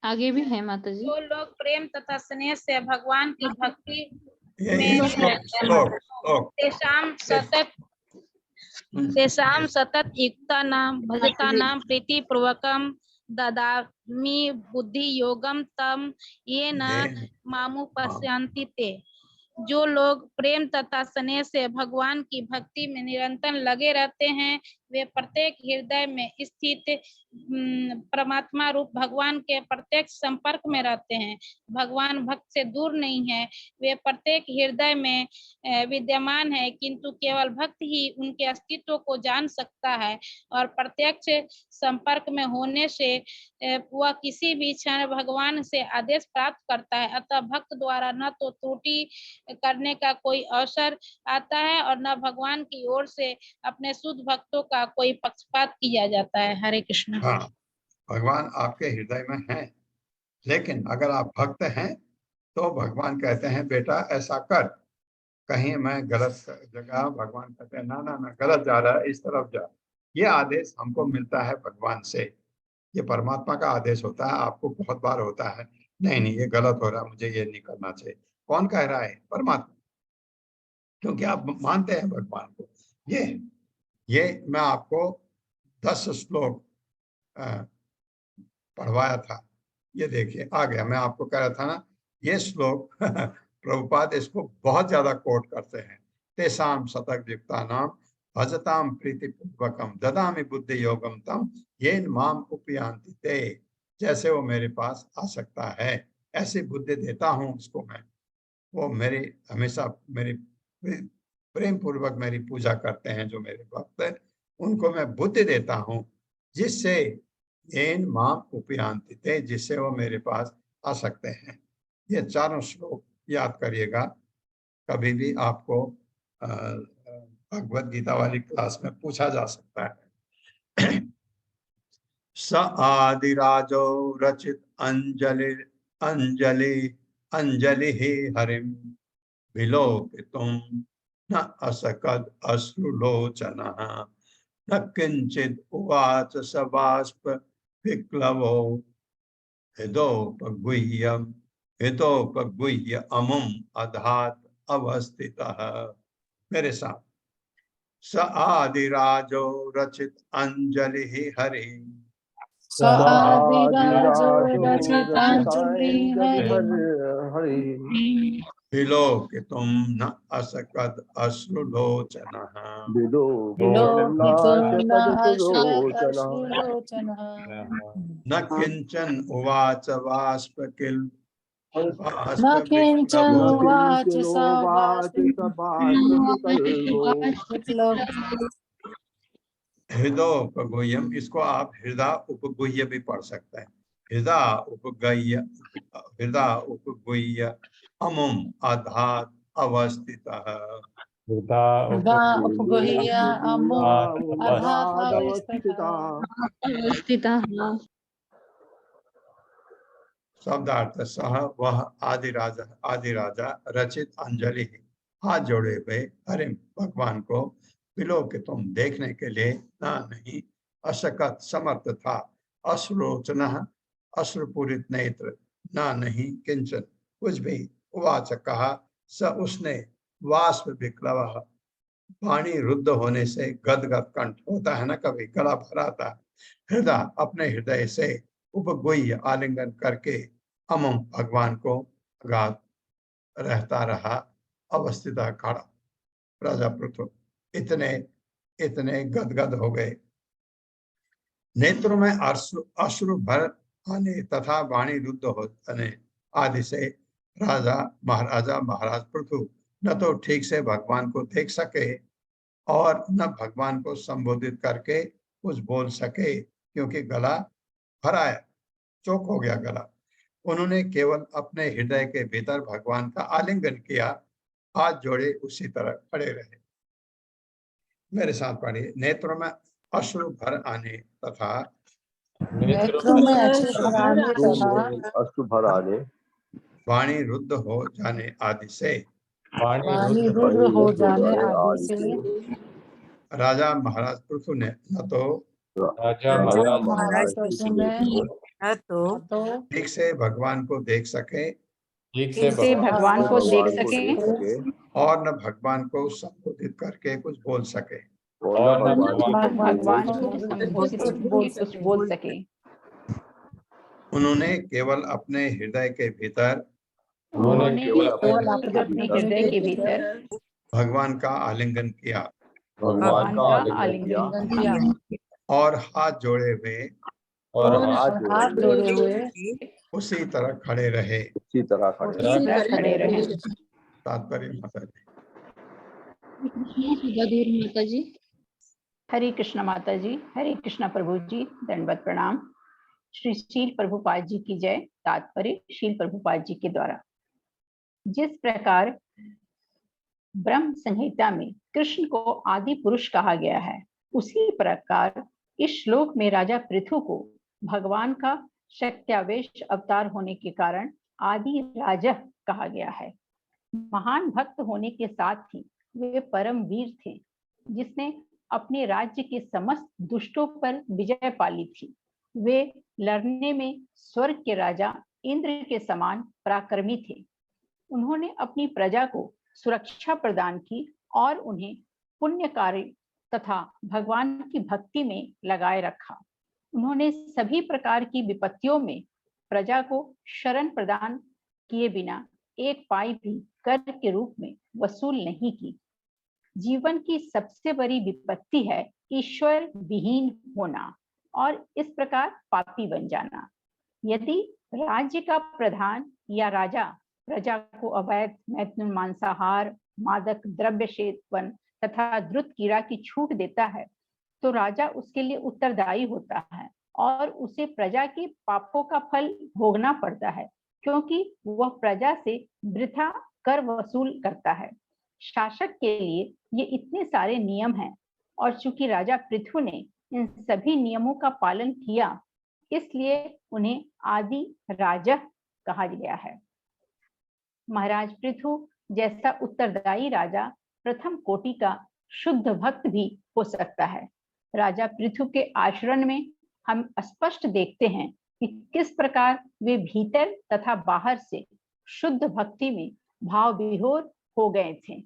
आगे भी है माता जी। जो लोग प्रेम तथा स्नेह से भगवान की भक्ति तेषां सतत युक्ता नाम भजता नाम प्रीति पूर्वकम ददामि बुद्धि योगम तम ये न मामुपश्यन्ति ते। जो लोग प्रेम तथा स्नेह से भगवान की भक्ति में निरंतर लगे रहते हैं, वे प्रत्येक हृदय में स्थित परमात्मा रूप भगवान के प्रत्येक संपर्क में रहते हैं। भगवान भक्त से दूर नहीं है, वे प्रत्येक हृदय में विद्यमान है, किंतु केवल भक्त ही उनके अस्तित्व को जान सकता है और प्रत्यक्ष संपर्क में होने से वह किसी भी क्षण भगवान से आदेश प्राप्त करता है। अतः भक्त द्वारा न तो त्रुटि करने का कोई अवसर आता है और न भगवान की ओर से अपने शुद्ध भक्तों का कोई पक्षपात किया जाता है। हरे कृष्ण। हाँ, भगवान आपके हृदय में है, लेकिन अगर आप भक्त हैं तो भगवान कहते हैं बेटा ऐसा कर, कहीं मैं गलत जगह, भगवान कहते हैं ना ना ना गलत जा रहा है, इस तरफ जा। ये आदेश हमको मिलता है भगवान से, ये परमात्मा का आदेश होता है। आपको बहुत बार होता है नहीं नहीं ये गलत हो रहा है, मुझे ये नहीं करना चाहिए। कौन कह रहा है? परमात्मा, क्योंकि आप मानते हैं भगवान को। ये मैं आपको 10 श्लोक पढ़वाया था, ये देखिए आ गया। मैं आपको कह रहा था ना ये श्लोक प्रभुपाद इसको बहुत ज्यादा कोट करते हैं। तेसाम शतक युक्तानाम भजताम प्रीति पूर्वकम ददामि बुद्धि योगम तम येन माम उपयान्ति ते। जैसे वो मेरे पास आ सकता है ऐसी बुद्धि देता हूँ उसको मैं। वो मेरी हमेशा मेरी प्रेम पूर्वक मेरी पूजा करते हैं जो मेरे भक्त हैं, उनको मैं बुद्धि देता हूँ जिससे येन माम उपयान्ति ते, जिससे वो मेरे पास आ सकते हैं। ये चारों श्लोक याद करिएगा, कभी भी आपको भगवत गीता वाली क्लास में पूछा जा सकता है। स आदिराजो रचित अंजलि अंजलि अंजलि हरिम विलोकितुम न असकद अश्रुलोचनः न किंचिद उवाच स बाष्प विक्लवो हितोपगुह्य अमुम अधात अवस्थितः। मेरे साथ। स आदिराजो रचित अंजलि हरि विलोकितुम न असकद अश्रुलोचनः न किंचन उवाच बाष्प हृदयोपगुह्यम, इसको आप हृदय उपगुह्य भी पढ़ सकते हैं। हृदय उपगुह्य अमुम अधात अवस्थितः। शब्दार्थ सह वह आदिराजा रचित अंजलि, हाथ जोड़े हुए हरि भगवान को विलोकितुम देखने के लिए ना नहीं अशकत समर्थ था, अश्रुलोचन अश्रुपूरित नेत्र ना नहीं किंचन कुछ भी, उवाच कहा स उसने, वाष्प विक्लव वाणी रुद्ध होने से गदगद कंठ होता है ना, कभी गला भराता है, हृदय अपने हृदय से उपगुह्य आलिंगन करके अमम भगवान को गात रहता रहा, अवस्थित खड़ा। राजा पृथु इतने गदगद हो गए, नेत्रों में अश्रु भर आने तथा वाणी रुद्ध होने आदि से महाराज पृथु न तो ठीक से भगवान को देख सके और न भगवान को संबोधित करके कुछ बोल सके, क्योंकि गला भराया, चौक हो गया गला। उन्होंने केवल अपने हृदय के भीतर भगवान का आलिंगन किया, हाथ जोड़े उसी तरह खड़े रहे। मेरे साथ पढ़िए। नेत्रों में अश्रु भर आने तथा वाणी रुद्ध हो जाने आदि से राजा महाराज पृथु ने न तो ठीक से भगवान को देख सके और न भगवान को संबोधित करके कुछ बोल सके, उन्होंने केवल अपने हृदय के भीतर उन्होंने केवल अपने हृदय के भीतर भगवान का आलिंगन किया भगवान का आलिंगन किया और हाथ जोड़े हुए और हाथ जोड़े हुए उसी तरह खड़े रहे। खड़े रहे। तात्पर्य माता जी। माता जी। हरे कृष्ण माता जी, हरे कृष्ण प्रभु जी, दंडवत प्रणाम। श्री शील प्रभुपाद जी की जय। तात्पर्य शील प्रभुपाद जी के द्वारा। जिस प्रकार ब्रह्म संहिता में कृष्ण को आदि पुरुष कहा गया है, उसी प्रकार इस श्लोक में राजा पृथु को भगवान का शक्त्यावेश अवतार होने के कारण आदि राजा कहा गया है। महान भक्त होने के साथ ही वे परम वीर थे, जिसने अपने राज्य के समस्त दुष्टों पर विजय पाली थी। वे लड़ने में स्वर्ग के राजा इंद्र के समान पराक्रमी थे। उन्होंने अपनी प्रजा को सुरक्षा प्रदान की और उन्हें पुण्य कार्य तथा भगवान की भक्ति में लगाए रखा। उन्होंने सभी प्रकार की विपत्तियों में प्रजा को शरण प्रदान किए बिना एक पाई भी कर के रूप में वसूल नहीं की। जीवन की सबसे बड़ी विपत्ति है ईश्वर विहीन होना और इस प्रकार पापी बन जाना। यदि राज्य का प्रधान या राजा प्रजा को अवैध मैथुन, मांसाहार, मादक द्रव्य सेवन तथा द्रुत कीड़ा की छूट देता है, तो राजा उसके लिए उत्तरदायी होता है और उसे प्रजा के पापों का फल भोगना पड़ता है, क्योंकि वह प्रजा से वृथा कर वसूल करता है। शासक के लिए ये इतने सारे नियम हैं और चूंकि राजा पृथु ने इन सभी नियमों का पालन किया, इसलिए उन्हें आदि राजा कहा गया है। महाराज पृथु जैसा उत्तरदायी राजा प्रथम कोटि का शुद्ध भक्त भी हो सकता है। राजा पृथु के आचरण में हम स्पष्ट देखते हैं कि किस प्रकार वे भीतर तथा बाहर से शुद्ध भक्ति में भाव विभोर हो गए थे।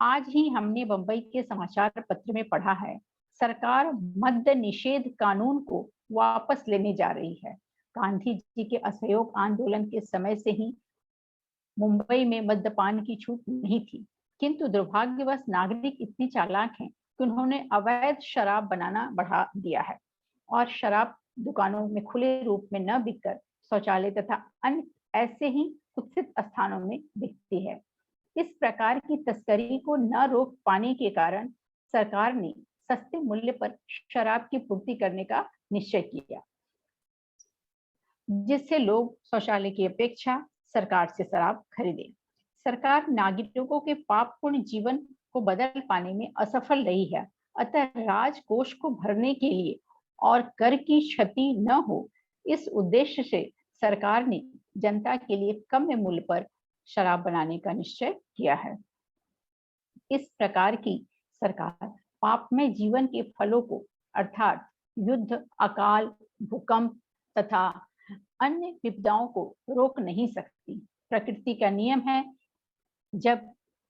आज ही हमने बंबई के समाचार पत्र में पढ़ा है, सरकार मद्य निषेध कानून को वापस लेने जा रही है। गांधी जी के असहयोग आंदोलन के समय से ही मुंबई में मद्यपान की छूट नहीं थी, किंतु दुर्भाग्यवश नागरिक इतने चालाक हैं कि उन्होंने अवैध शराब बनाना बढ़ा दिया है और शराब दुकानों में खुले रूप में न बिककर शौचालय तथा अन्य ऐसे ही कुत्सित स्थानों में बिकती है। इस प्रकार की तस्करी को न रोक पाने के कारण सरकार ने सस्ते मूल्य पर शराब की पूर्ति करने का निश्चय किया, जिससे लोग शौचालय की अपेक्षा सरकार से शराब खरीदे। सरकार नागरिकों के पापपूर्ण जीवन को बदल पाने में असफल रही है, अतः राजकोष को भरने के लिए और कर की क्षति न हो, इस उद्देश्य से सरकार ने जनता के लिए कम मूल्य पर शराब बनाने का निश्चय किया है। इस प्रकार की सरकार पापमय जीवन के फलों को अर्थात युद्ध, अकाल, भूकंप तथा अन्य विपदाओं को रोक नहीं सकती। प्रकृति का नियम है, जब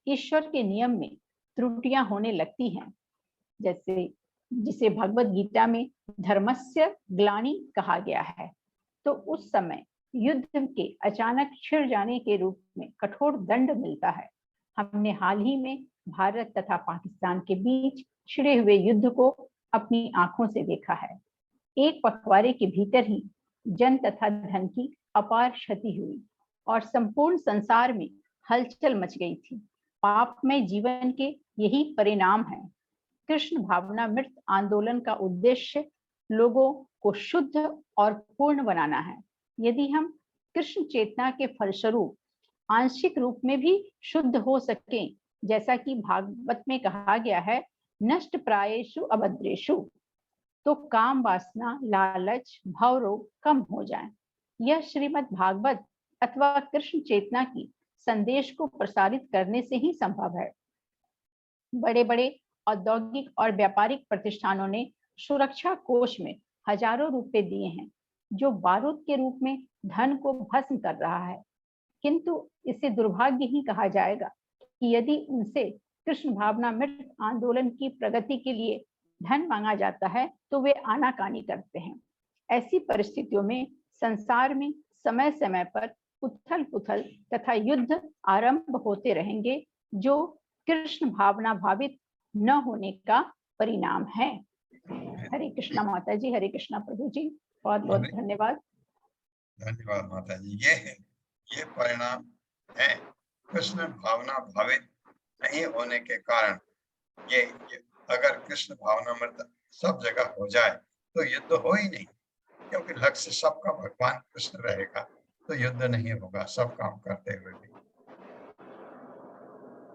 ईश्वर के नियम में त्रुटियां होने लगती हैं, जैसे जिसे भगवत गीता में धर्मस्य ग्लानि कहा गया है, तो उस समय युद्ध के अचानक छिड़ जाने के रूप में कठोर दंड मिलता है। हमने हाल ही में भारत तथा पाकिस्तान के बीच छिड़े हुए युद्ध को अपनी आंखों से देखा है। एक पखवाड़े के भीतर ही जन तथा धन की अपार क्षति हुई और संपूर्ण संसार में हलचल मच गई थी। पापमय जीवन के यही परिणाम है। कृष्ण भावनामृत आंदोलन का उद्देश्य लोगों को शुद्ध और पूर्ण बनाना है। यदि हम कृष्ण चेतना के फलस्वरूप आंशिक रूप में भी शुद्ध हो सकें, जैसा कि भागवत में कहा गया है, नष्ट प्रायेषु अभद्रेषु, तो काम वासना, लालच, भव रोग कम हो जाए। यह श्रीमद् भागवत अथवा कृष्ण चेतना की संदेश को प्रसारित करने से ही संभव है। बड़े बड़े औद्योगिक और व्यापारिक प्रतिष्ठानों ने सुरक्षा कोष में हजारों रुपए दिए हैं, जो बारूद के रूप में धन को भस्म कर रहा है, किंतु इसे दुर्भाग्य ही कहा जाएगा कि यदि उनसे कृष्ण भावनामृत आंदोलन की प्रगति के लिए धन मांगा जाता है तो वे आनाकानी करते हैं। ऐसी परिस्थितियों में संसार में समय समय पर उथल पुथल तथा युद्ध आरंभ होते रहेंगे, जो कृष्ण भावना भावित न होने का परिणाम है। हरे कृष्णा माता जी, हरे कृष्णा प्रभु जी, बहुत बहुत धन्यवाद। धन्यवाद माता जी। ये परिणाम है। कृष्ण भावना भावित नहीं होने के कारण ये अगर कृष्ण भावना मृत सब जगह हो जाए तो युद्ध हो ही नहीं, क्योंकि लक्ष्य सबका भगवान कृष्ण रहेगा तो युद्ध नहीं होगा सब काम करते हुए भी।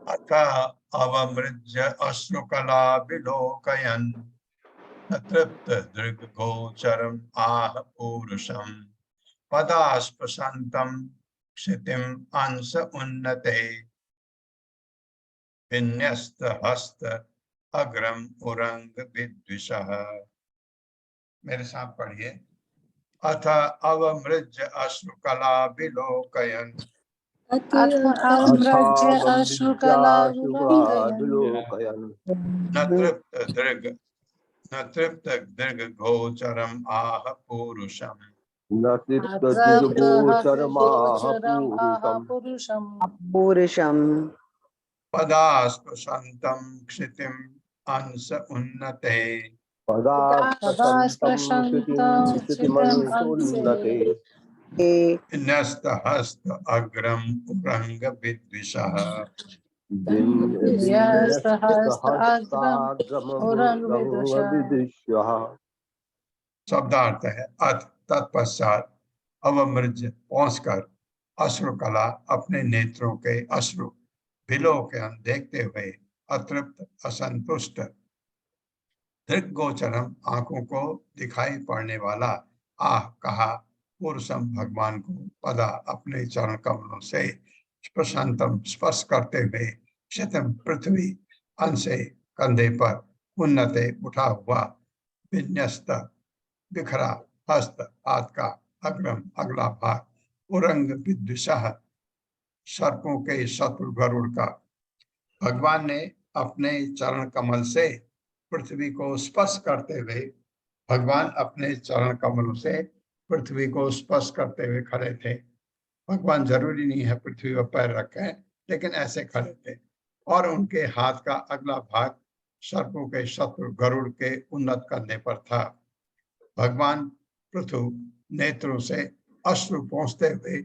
अतः अवमृज्य अश्रुकला विलोकयन् तृप्त दृग गोचरम आह पूरुषम पदास्पशन्तं क्षितिम अंश उन्नते विन्यस्त हस्त अग्रम उरंग विद्विषः। मेरे साथ पढ़िए। अथ अवमृज्य अश्रुकला विलोकयन् अवमृज्य अश्रुकला विलोकयन् न तृप्त दीर्घ गोचरम आह पुरुषम पुरुषम पदास्पशन्तं क्षितिम अंश उन्नते न्यस्त हस्त अग्रम उरंग विद्विषः। शब्दार्थ है अथ तत्पश्चात अवमृज्य पहुंचकर अश्रुकला अपने नेत्रों के अश्रु विलोकयन् देखते हुए अतृप्त असंतुष्ट दृग्गोचरम आंखों को दिखाई पड़ने वाला आह कहा पुरुषम भगवान को पदा अपने चरण कमलों से स्पर्शंतम स्पर्श करते हुए क्षितम पृथ्वी अंशे कंधे पर उन्नते उठा हुआ विन्यस्त बिखरा हस्त हाथ का अग्रम अगला भाग उरंग विद्विषः सर्पों के शत्रु गरुड़ का। भगवान ने अपने चरण कमल से पृथ्वी को स्पर्श करते हुए पृथ्वी को स्पर्श करते हुए खड़े थे। भगवान जरूरी नहीं है पृथ्वी पर पैर रखें, लेकिन ऐसे खड़े थे और उनके हाथ का अगला भाग सर्पों के शत्रु गरुड़ के उन्नत कंधे पर था। भगवान पृथु नेत्रों से अश्रु पोंछते हुए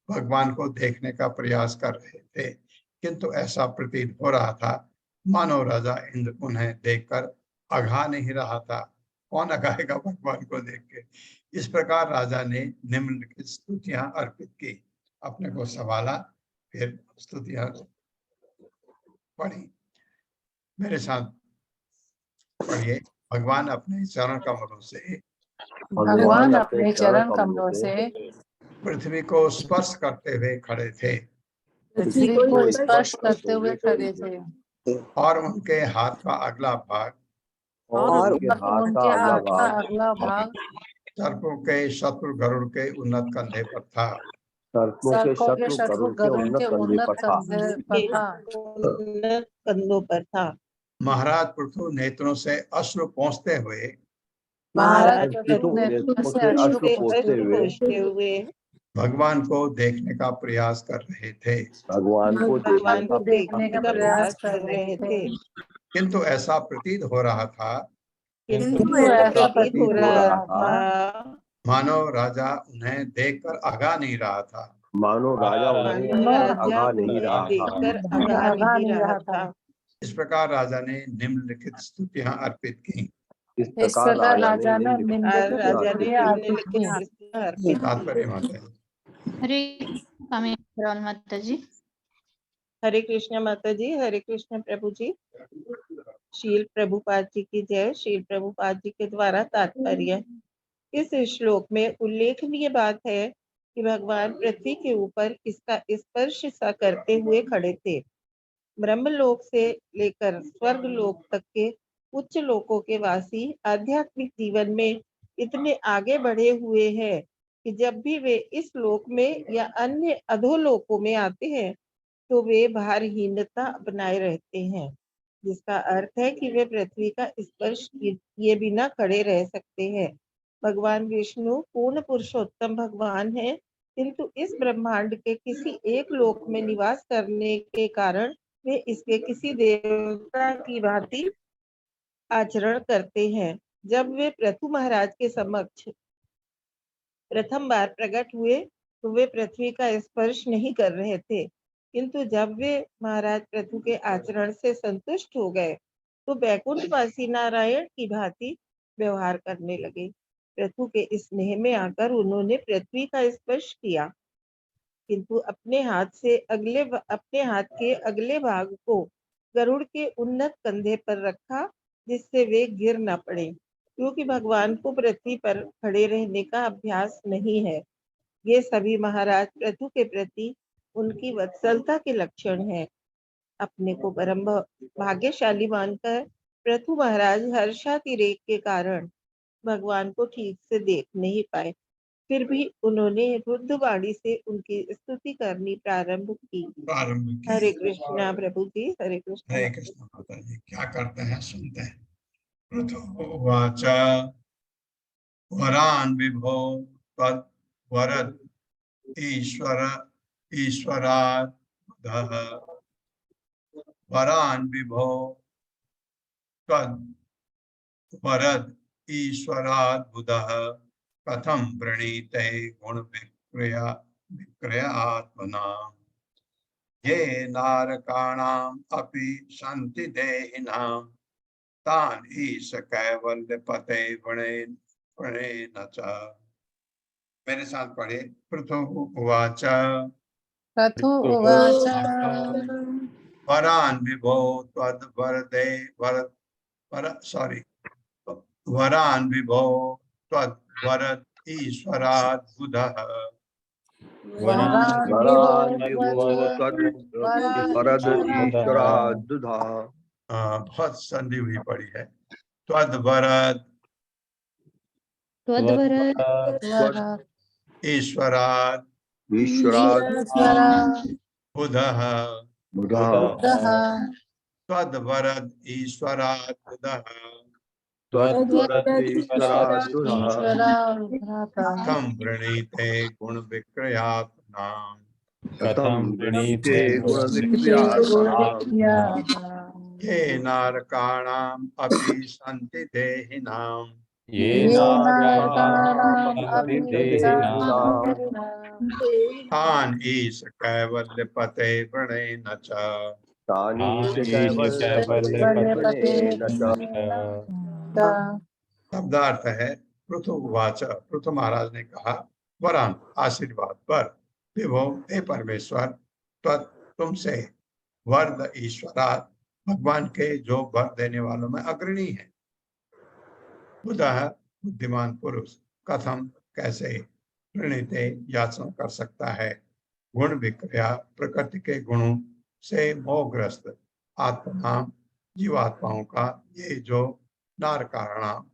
भगवान को देखने का प्रयास कर रहे थे, किंतु ऐसा प्रतीत हो रहा था मानो राजा इंद्र उन्हें देखकर अघा नहीं रहा था। कौन अघाएगा भगवान को देख के। इस प्रकार राजा ने निम्नलिखित स्तुतियां अर्पित की, अपने को संभाला, फिर स्तुतियां पढ़ी। मेरे साथ पढ़िए। भगवान अपने चरण कमलों से पृथ्वी को स्पर्श करते हुए खड़े थे और उनके हाथ का अगला भाग सर्पों के शत्रु गरुड़ के उन्नत कंधे पर था। कंधों पर था। महाराज पृथु नेत्रों से अश्रु पोंछते हुए भगवान को देखने का प्रयास कर रहे थे। किंतु ऐसा प्रतीत हो रहा था मानो राजा उन्हें देखकर अघा नहीं रहा था। इस प्रकार राजा ने निम्नलिखित स्तुतियां अर्पित की। तात्पर्य माता जी। हरे माता जी। हरे कृष्ण माता जी, हरे कृष्ण प्रभु जी। शील प्रभुपाद जी की जय। शील प्रभुपाद जी के द्वारा तात्पर्य। इस श्लोक में उल्लेखनीय बात है कि भगवान पृथ्वी के ऊपर इसका स्पर्श सा करते हुए खड़े थे। ब्रह्मलोक से लेकर स्वर्ग लोक तक के उच्च लोकों के वासी आध्यात्मिक जीवन में इतने आगे बढ़े हुए हैं कि जब भी वे इस लोक में या अन्य अधोलोकों में आते हैं तो वे भारहीनता अपनाए रहते हैं, जिसका अर्थ है कि वे पृथ्वी का स्पर्श किए बिना खड़े रह सकते हैं। भगवान विष्णु पूर्ण पुरुषोत्तम भगवान है किंतु इस ब्रह्मांड के किसी एक लोक में निवास करने के कारण वे इसके किसी देवता की भांति आचरण करते हैं। जब वे पृथु महाराज के समक्ष प्रथम बार प्रकट हुए तो वे पृथ्वी का स्पर्श नहीं कर रहे थे, किंतु जब वे महाराज पृथु के आचरण से संतुष्ट हो गए तो बैकुंठवासी नारायण की भांति व्यवहार करने लगे। पृथु के इस स्नेह में आकर उन्होंने पृथ्वी का स्पर्श किया, किंतु अपने हाथ के अगले भाग को गरुड़ के उन्नत कंधे पर रखा, जिससे वे गिर न पड़े, क्योंकि भगवान को पृथ्वी पर खड़े रहने का अभ्यास नहीं है। ये सभी महाराज पृथु के प्रति उनकी वत्सलता के लक्षण हैं। अपने को परम भाग्यशाली मानकर पृथु महाराज हर्षातिरेक के कारण भगवान को ठीक से देख नहीं पाए, फिर भी उन्होंने रुद्ध वाणी से उनकी स्तुति करनी प्रारंभ की। हरे कृष्णा प्रभु जी, हरे कृष्णा। हरे कृष्ण माता जी। क्या करते हैं सुनते हैं। पृथुवाच वरान् विभो तद् वरद ईश्वराद् वरान् विभो तद् वरद ईश्वराद्बुधः कथं वृणीते गुण विक्रयात्मना ये नारकाणाम् अपि सन्ति देहिनां तान् ईश कैवल्यपते वणेन च। मेरे साथ पढ़े। पृथु उवाच वरान् विभो त्वद्वरदे वरान् विभो त्वद्वरद ईश्वराद्बुधः बहुत संधि हुई पड़ी है। त्वद्वरद ईश्वराद् बुधः त्वद्वरद ईश्वराद् बुधः कथं वृणीते गुण विक्रयात्मनाम् ये नारकाणाम् अपि सन्ति देहिनाम् तान् ईश कैवल्यपते वणेन च। शब्दार्थ है पृथु उवाच, पृथु महाराज ने कहा, वरान आशीर्वाद पर, विभो हे परमेश्वर, तुमसे वर्द ईश्वरात् भगवान के जो वर देने वालों में अग्रणी है, बुधः बुद्धिमान पुरुष, कथम कैसे, प्रणीते याचना कर सकता है, गुण विक्रिया प्रकृति के गुणों से मोहग्रस्त आत्मा जीवात्माओं का, ये जो नारकाणाम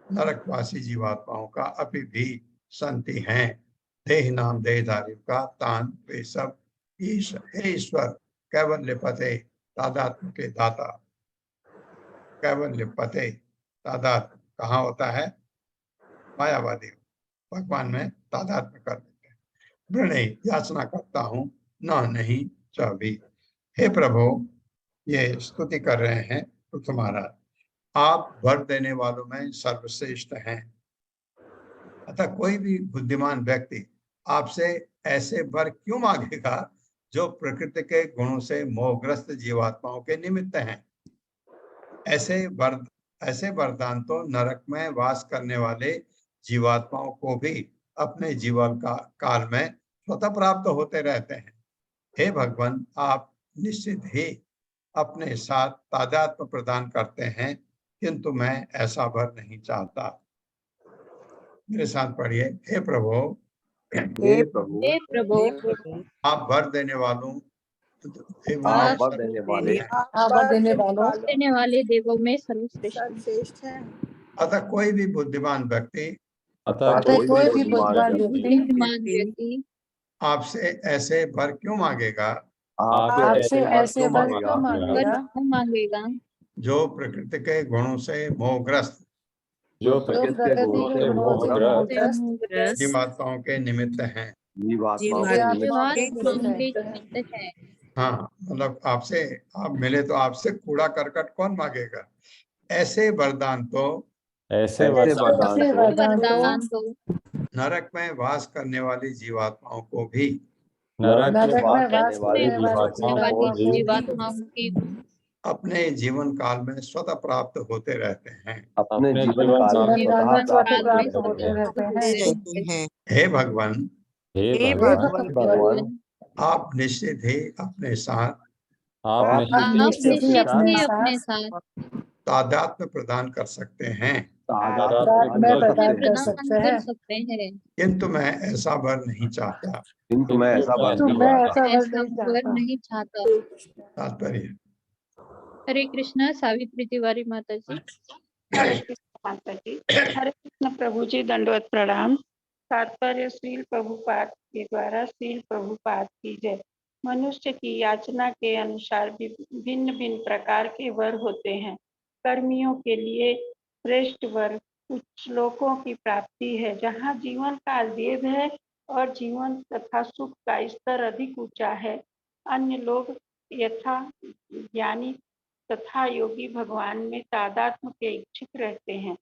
नरकवासी जीवात्माओं का अभी भी संति हैं, देह नाम देहधारी का, तान वे सब ईश्वर कैवल्य पते तादात्म के दाता। कैवल्य पते तादात्म कहाँ होता है? मायावादी भगवान में तादात्म्य कर देते हैं। वृणे याचना करता हूँ, न नहीं चौबी। हे प्रभु, ये स्तुति कर रहे हैं पृथु महाराज, आप वर देने वालों में सर्वश्रेष्ठ हैं, अतः कोई भी बुद्धिमान व्यक्ति आपसे ऐसे वर क्यों मांगेगा जो प्रकृति के गुणों से मोहग्रस्त जीवात्माओं के निमित्त हैं। ऐसे वरदान तो नरक में वास करने वाले जीवात्माओं को भी अपने जीवन का काल में स्वतः प्राप्त होते रहते हैं। हे भगवान, आप निश्चित ही अपने साथ तादात्म्य प्रदान करते हैं, किंतु मैं ऐसा वर नहीं चाहता। मेरे साथ पढ़िए। हे प्रभु, आप वर देने वाले देवों में सर्वश्रेष्ठ हैं। अतः कोई भी बुद्धिमान व्यक्ति आपसे ऐसे वर क्यों मांगेगा? आपसे ऐसे वर क्यों मांगेगा? जो प्रकृति के गुणों से मोहग्रस्त जीवात्माओं के निमित्त हैं। जीवात्माओं के के निमित्त निमित्त है। है। हाँ, मतलब आपसे आप मिले तो आपसे कूड़ा करकट कौन मांगेगा। ऐसे वरदान तो ऐसे वरदान वरदान तो नरक में वास करने वाली जीवात्माओं को भी नरक में नरक वास में करने वास वाली करने जीवात्माओं को वाली भी जीवात्माओं की अपने जीवन काल में स्वतः प्राप्त होते रहते हैं। अपने जीवन काल में जीवन काल में स्वतः स्वतः प्राप्त प्राप्त होते होते हैं। रहते हैं। हे भगवान, हे हे भगवान, भगवान, आप निश्चित ही अपने साथ आप आप निश्चित ही निश्चित ही अपने अपने साथ साथ तादात्म्य प्रदान कर सकते हैं, तादात्म्य में कर प्रदान सकते कर हैं, सकते हैं, किंतु मैं ऐसा वर नहीं चाहता। किंतु मैं ऐसा वर तो नहीं मैं चाहता। ऐसा वर नहीं चाहता। नहीं चाहता। तात्पर्य हरे कृष्णा सावित्री तिवारी माता जी। हरे कृष्ण माता जी। हरे कृष्ण प्रभु जी, दंडवत प्रणाम। तात्पर्य श्रील प्रभुपाद के द्वारा श्रील प्रभुपाद की जय। मनुष्य की याचना के अनुसार भिन्न भिन्न प्रकार के वर होते हैं। कर्मियों के लिए श्रेष्ठ वर कुछ लोगों की प्राप्ति है, जहाँ जीवन काल दीर्घ है और जीवन तथा सुख का स्तर अधिक ऊंचा है। अन्य लोग यथा ज्ञानी तथा योगी भगवान में तादात्म्य के इच्छुक रहते हैं।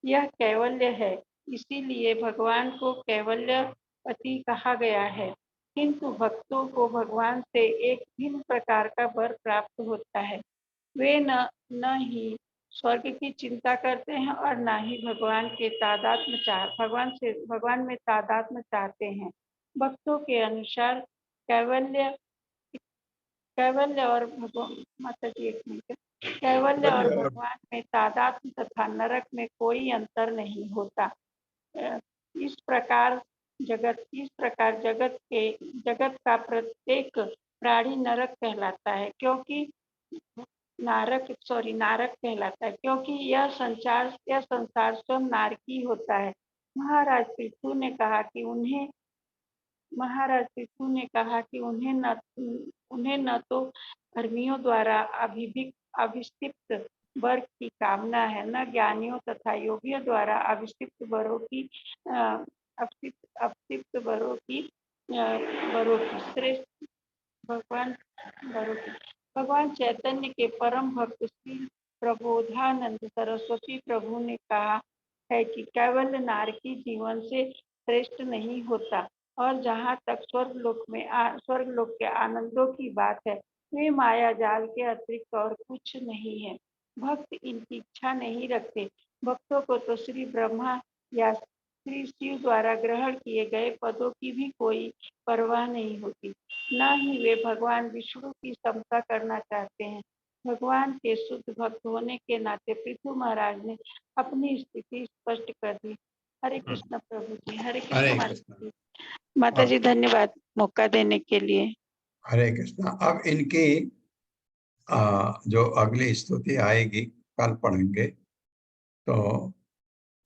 यह कैवल्य है, इसीलिए भगवान को कैवल्यपति कहा गया है। किंतु भक्तों को भगवान से एक भिन्न प्रकार का वर प्राप्त होता है। वे न ही स्वर्ग की चिंता करते हैं और न ही भगवान में तादात्म्य चाहते हैं। भक्तों के अनुसार कैवल्य और भगवान में तादात्म्य तथा नरक में कोई अंतर नहीं होता। इस प्रकार जगत का प्रत्येक प्राणी नरक कहलाता है, क्योंकि नारक कहलाता है, क्योंकि यह संसार स्वयं नारकी होता है। महाराज पृथु ने कहा कि उन्हें न तो कर्मियों द्वारा अभिषिक्त वर की कामना है, न ज्ञानियों तथा योगियों द्वारा अभिषिक्त वरों की श्रेष्ठ भगवान चैतन्य के परम भक्त श्री प्रबोधानंद सरस्वती प्रभु ने कहा है कि केवल नारकी जीवन से श्रेष्ठ नहीं होता, और जहाँ तक स्वर्गलोक के आनंदों की बात है, वे माया जाल के अतिरिक्त और कुछ नहीं है। भक्त इनकी इच्छा नहीं रखते। भक्तों को तो श्री ब्रह्मा या श्री शिव द्वारा ग्रहण किए गए पदों की भी कोई परवाह नहीं होती, न ही वे भगवान विष्णु की समता करना चाहते हैं। भगवान के शुद्ध भक्त होने के नाते पृथु महाराज ने अपनी स्थिति स्पष्ट कर दी। हरे कृष्ण प्रभु जी। हरे कृष्ण माता जी, धन्यवाद मौका देने के लिए। हरे कृष्णा। अब इनकी जो अगली स्तुति आएगी कल पढ़ेंगे। तो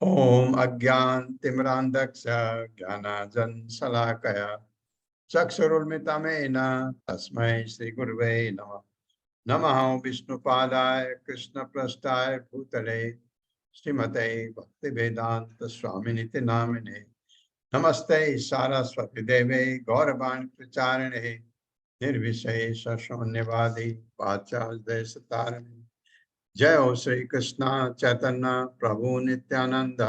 ओम अज्ञान तिमिरांधक्ष ज्ञानांजन शलाकया चक्षुरुन्मिलितं तस्मै श्री गुरुवे नमः। नमः विष्णुपादाय कृष्णप्रेष्ठाय भूतले श्रीमते भक्तिवेदांत स्वामिनिति नामिने। नमस्ते सारस्वती देवे गौरवाणी प्रचारिणे निर्विशेष शून्यवादी पाश्चात्य। जय हो श्री कृष्ण चैतन्य प्रभु नित्यानंद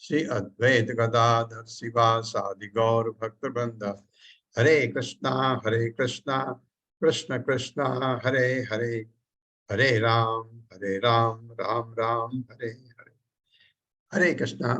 श्री अद्वैत गदाधर शिवासादि गौर भक्तवृंद। हरे कृष्णा कृष्ण कृष्ण हरे हरे, हरे राम राम राम हरे हरे। हरे कृष्णा।